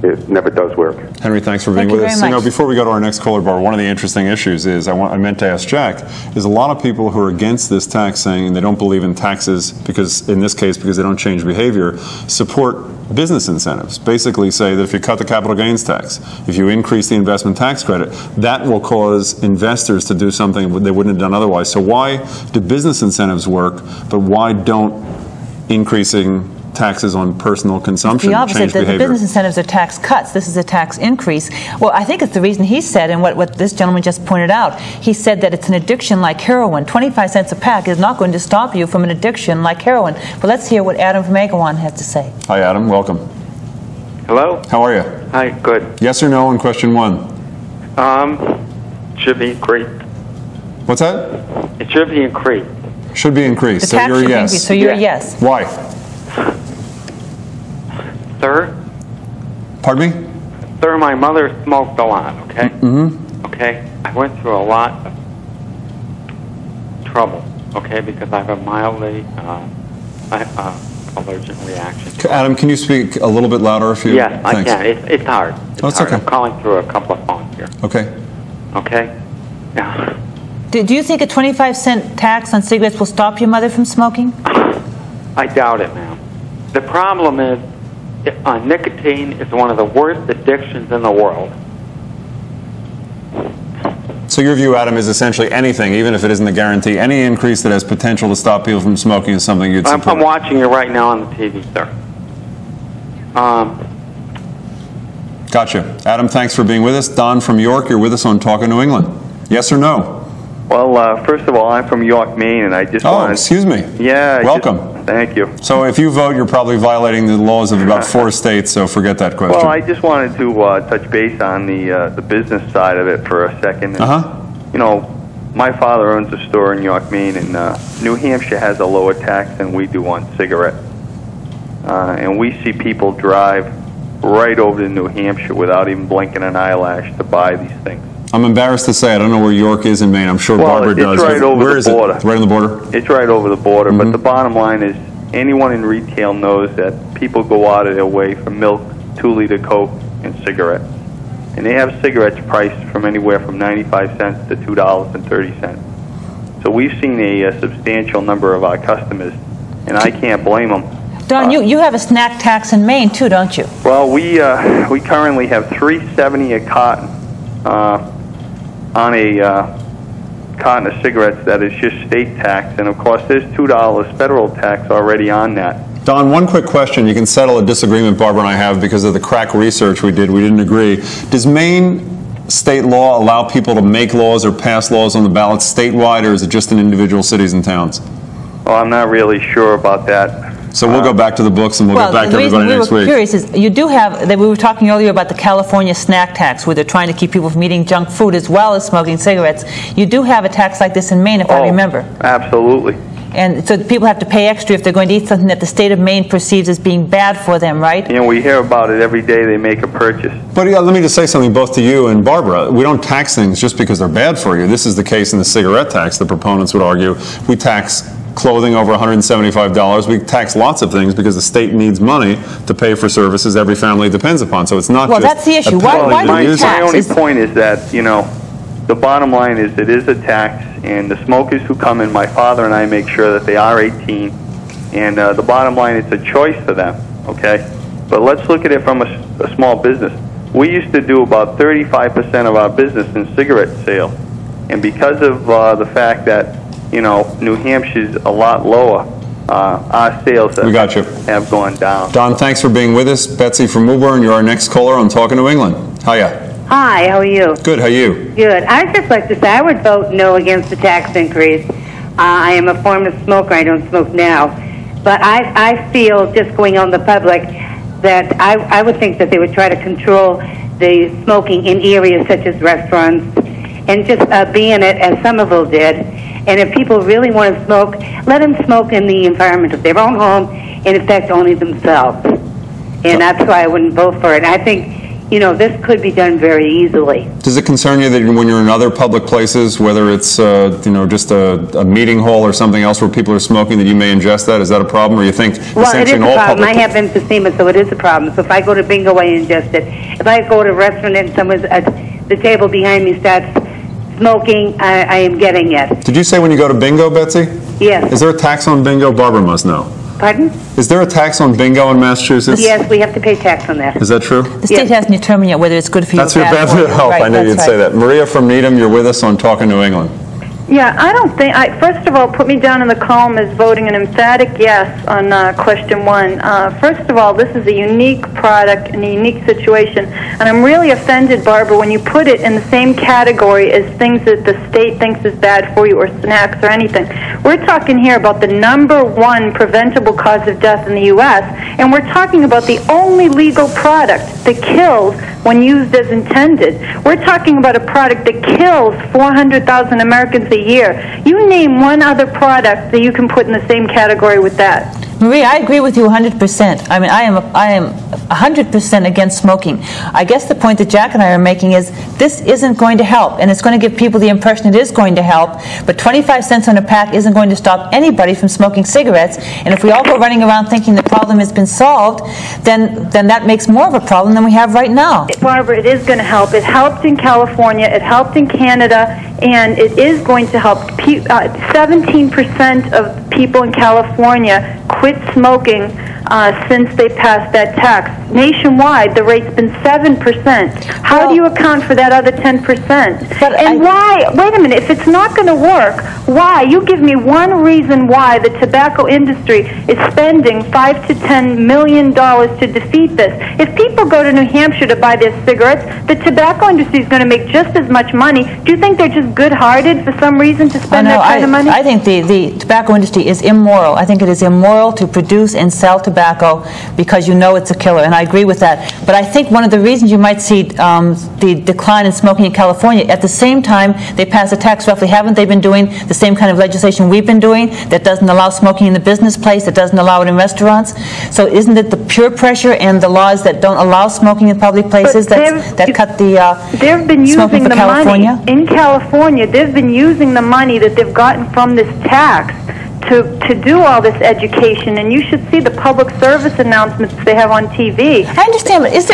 it never does work. Henry, thanks for being with us. Before we go to our next caller, Barbara, one of the interesting issues is, I meant to ask Jack, is a lot of people who are against this tax saying they don't believe in taxes because, in this case, because they don't change behavior, support business incentives. Basically say that if you cut the capital gains tax, if you increase the investment tax credit, that will cause investors to do something they wouldn't have done otherwise. So why do business incentives work, but why don't increasing taxes on personal consumption change behavior? The business incentives are tax cuts. This is a tax increase. Well, I think it's the reason he said, and what this gentleman just pointed out, he said that it's an addiction like heroin. 25 cents a pack is not going to stop you from an addiction like heroin. But let's hear what Adam from Agawam has to say. Hi, Adam. Welcome. Hello? How are you? Hi, good. Yes or no on question 1? Should be increased. What's that? It should be increased. Should be increased. So you're a yes. So you're a yes. Why? Sir? Pardon me? Sir, my mother smoked a lot, okay? Okay? I went through a lot of trouble, okay, because I have a mildly allergic reaction. Adam, can you speak a little bit louder if you... Yes, I can. It's hard. It's okay. I'm calling through a couple of phones here. Okay. Okay? Yeah. Do you think a 25-cent tax on cigarettes will stop your mother from smoking? I doubt it, ma'am. The problem is, nicotine is one of the worst addictions in the world. So your view, Adam, is essentially anything, even if it isn't a guarantee, any increase that has potential to stop people from smoking is something you'd support? I'm watching you right now on the TV, sir. Gotcha. Adam, thanks for being with us. Don from York, you're with us on Talking New England. Yes or no? Well, first of all, I'm from York, Maine, and I just wanted... Oh, excuse me. Yeah. Welcome. Thank you. So if you vote, you're probably violating the laws of about 4 states, so forget that question. Well, I just wanted to touch base on the business side of it for a second. And, you know, my father owns a store in York, Maine, and New Hampshire has a lower tax than we do on cigarettes. And we see people drive right over to New Hampshire without even blinking an eyelash to buy these things. I'm embarrassed to say I don't know where York is in Maine. I'm sure Barbara does. It's right over where the is border. It? Right on the border? It's right over the border. But the bottom line is anyone in retail knows that people go out of their way for milk, 2-liter Coke, and cigarettes. And they have cigarettes priced from anywhere from 95 cents to $2.30. So we've seen a substantial number of our customers, and I can't blame them. Don, you have a snack tax in Maine too, don't you? Well, we currently have $3.70 a carton on a carton of cigarettes that is just state tax, and of course there's $2 federal tax already on that. Don, one quick question. You can settle a disagreement Barbara and I have because of the crack research we did. We didn't agree. Does Maine state law allow people to make laws or pass laws on the ballot statewide, or is it just in individual cities and towns? Well, I'm not really sure about that. So we'll go back to the books and we'll get back to everybody next week. The reason we were curious is you do have, we were talking earlier about the California snack tax where they're trying to keep people from eating junk food as well as smoking cigarettes. You do have a tax like this in Maine, if I remember. Absolutely. And so people have to pay extra if they're going to eat something that the state of Maine perceives as being bad for them, right? You know, we hear about it every day they make a purchase. But let me just say something both to you and Barbara. We don't tax things just because they're bad for you. This is the case in the cigarette tax, the proponents would argue. We tax clothing over $175. We tax lots of things because the state needs money to pay for services every family depends upon. So it's not well, just... that's the issue. Why do you tax? My only point is that, you know, the bottom line is it is a tax, and the smokers who come in, my father and I make sure that they are 18, and the bottom line, it's a choice for them, okay? But let's look at it from a small business. We used to do about 35% of our business in cigarette sales, and because of the fact that, you know, New Hampshire's a lot lower, our sales have gone down. Don, thanks for being with us. Betsy from Woburn, you're our next caller on Talking New England. Hiya. Hi, how are you? Good, how are you? Good. I'd just like to say I would vote no against the tax increase. I am a former smoker. I don't smoke now. But I feel, just going on the public, that I would think that they would try to control the smoking in areas such as restaurants and just ban it as Somerville did. And if people really want to smoke, let them smoke in the environment of their own home and affect only themselves. And that's why I wouldn't vote for it. I think, you know, this could be done very easily. Does it concern you that when you're in other public places, whether it's, you know, just a meeting hall or something else where people are smoking, that you may ingest that? Is that a problem? Or you think well, it is in a all problem. public... I have emphysema, so it is a problem. So if I go to bingo, I ingest it. If I go to a restaurant and someone's at the table behind me starts smoking, I am getting it. Did you say when you go to bingo, Betsy? Yes. Is there a tax on bingo? Barbara must know. Pardon? Is there a tax on bingo in Massachusetts? Yes, we have to pay tax on that. Is that true? The state hasn't determined yet whether it's good for you or bad for your health. Right, I knew you'd say that. Maria from Needham, you're with us on Talking New England. Yeah, I don't think, first of all, put me down in the column as voting an emphatic yes on question 1. First of all, this is a unique product and a unique situation, and I'm really offended, Barbara, when you put it in the same category as things that the state thinks is bad for you or snacks or anything. We're talking here about the #1 preventable cause of death in the U.S., and we're talking about the only legal product that kills when used as intended. We're talking about a product that kills 400,000 Americans a year. You name one other product that you can put in the same category with that. Maria, I agree with you 100%. I mean, I am 100% against smoking. I guess the point that Jack and I are making is this isn't going to help, and it's going to give people the impression it is going to help, but 25 cents on a pack isn't going to stop anybody from smoking cigarettes, and if we all go running around thinking the problem has been solved, then that makes more of a problem than we have right now. Barbara, it is going to help. It helped in California, it helped in Canada, and it is going to help. 17% of people in California quit smoking since they passed that tax. Nationwide, the rate's been 7%. How do you account for that other 10%? And why, wait a minute, if it's not going to work, why? You give me one reason why the tobacco industry is spending $5 to $10 million to defeat this. If people go to New Hampshire to buy their cigarettes, the tobacco industry is going to make just as much money. Do you think they're just good-hearted for some reason to spend that kind of money? I think the tobacco industry is immoral. I think it is immoral to produce and sell tobacco because you know it's a killer, and I agree with that. But I think one of the reasons you might see the decline in smoking in California, at the same time they pass a tax roughly, haven't they been doing the same kind of legislation we've been doing that doesn't allow smoking in the business place, that doesn't allow it in restaurants? So isn't it the peer pressure and the laws that don't allow smoking in public places that cut the they've been smoking using for the California? money in California. They've been using the money that they've gotten from this tax to do all this education, and you should see the public service announcements they have on TV. I understand, but is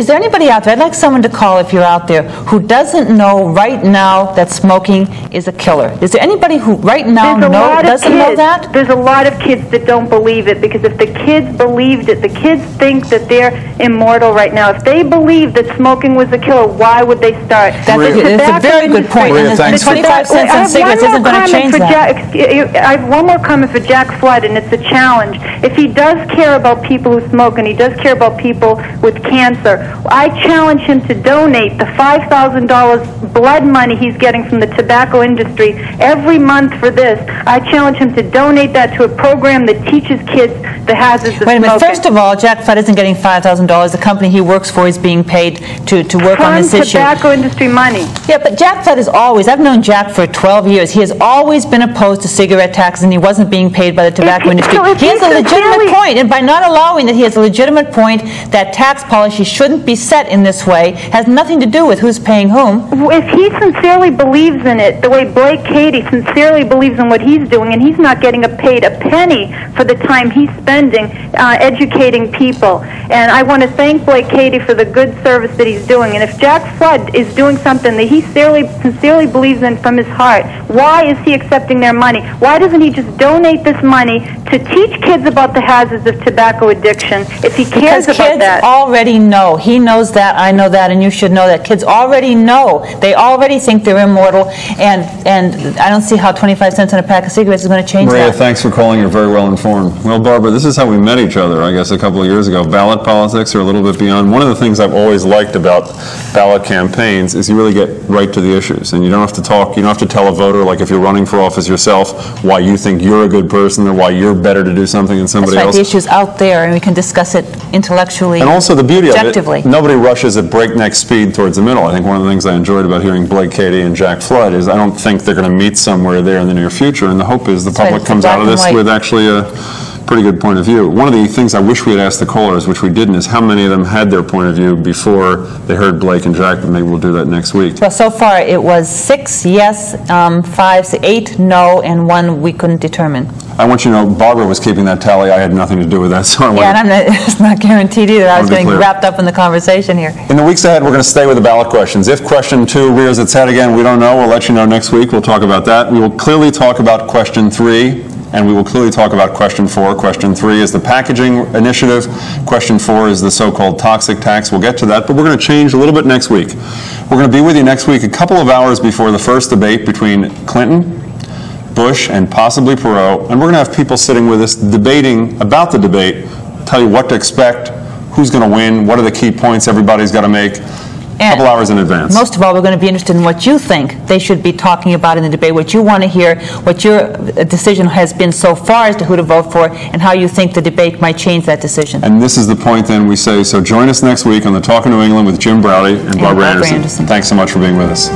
there anybody out there, I'd like someone to call if you're out there, who doesn't know right now that smoking is a killer? Is there anybody who right now doesn't know that? There's a lot of kids that don't believe it, because if the kids believed it, the kids think that they're immortal right now. If they believe that smoking was a killer, why would they start? That's a very good point. And the 25 cents on cigarettes isn't going to change that. I have one more comment for Jack Flood, and it's a challenge. If he does care about people who smoke, and he does care about people with cancer, I challenge him to donate the $5,000 blood money he's getting from the tobacco industry every month for this. I challenge him to donate that to a program that teaches kids the hazards of smoking. Wait a minute. First of all, Jack Flood isn't getting $5,000. The company he works for is being paid to work on this issue. From tobacco industry money. Yeah, but Jack Flood is always, I've known Jack for 12 years, he has always been opposed to cigarette taxes, and he wasn't being paid by the tobacco industry. He has a legitimate point, and by not allowing that, he has a legitimate point that tax policy shouldn't be set in this way, has nothing to do with who's paying whom. If he sincerely believes in it, the way Blake Cady sincerely believes in what he's doing, and he's not getting paid a penny for the time he's spending educating people. And I want to thank Blake Cady for the good service that he's doing. And if Jack Flood is doing something that he sincerely believes in from his heart, why is he accepting their money? Why doesn't he just donate this money to teach kids about the hazards of tobacco addiction if he cares about that? Because kids already know. He knows that, I know that, and you should know that. Kids already know. They already think they're immortal, and I don't see how 25 cents on a pack of cigarettes is going to change Maria, that. thanks for calling. You're very well informed. Well, Barbara, this is how we met each other, I guess, a couple of years ago. Ballot politics are a little bit beyond. One of the things I've always liked about ballot campaigns is you really get right to the issues, and you don't have to talk, you don't have to tell a voter, like if you're running for office yourself, why you think you're a good person or why you're better to do something than somebody else. The issue's out there, and we can discuss it intellectually, and also the beauty objectively. Of it, nobody rushes at breakneck speed towards the middle. I think one of the things I enjoyed about hearing Blake Cady and Jack Flood is I don't think they're going to meet somewhere there in the near future, and the hope is the public comes out of this with actually a pretty good point of view. One of the things I wish we had asked the callers, which we didn't, is how many of them had their point of view before they heard Blake and Jack, but maybe we'll do that next week. Well, so far it was 6 yes, 8 no, and 1 we couldn't determine. I want you to know Barbara was keeping that tally. I had nothing to do with that. So and it's not guaranteed either. I was getting wrapped up in the conversation here. In the weeks ahead, we're going to stay with the ballot questions. If question 2 rears its head again, we don't know. We'll let you know next week. We'll talk about that. We will clearly talk about question 3. And we will clearly talk about question 4. Question 3 is the packaging initiative. Question 4 is the so-called toxic tax. We'll get to that, but we're going to change a little bit next week. We're going to be with you next week a couple of hours before the first debate between Clinton, Bush, and possibly Perot, and we're going to have people sitting with us debating about the debate, tell you what to expect, who's going to win, what are the key points everybody's got to make. A couple hours in advance. Most of all, we're going to be interested in what you think they should be talking about in the debate, what you want to hear, what your decision has been so far as to who to vote for, and how you think the debate might change that decision. And this is the point then we say, so join us next week on the Talk of New England with Jim Braude and Barbara Anderson. Thanks so much for being with us.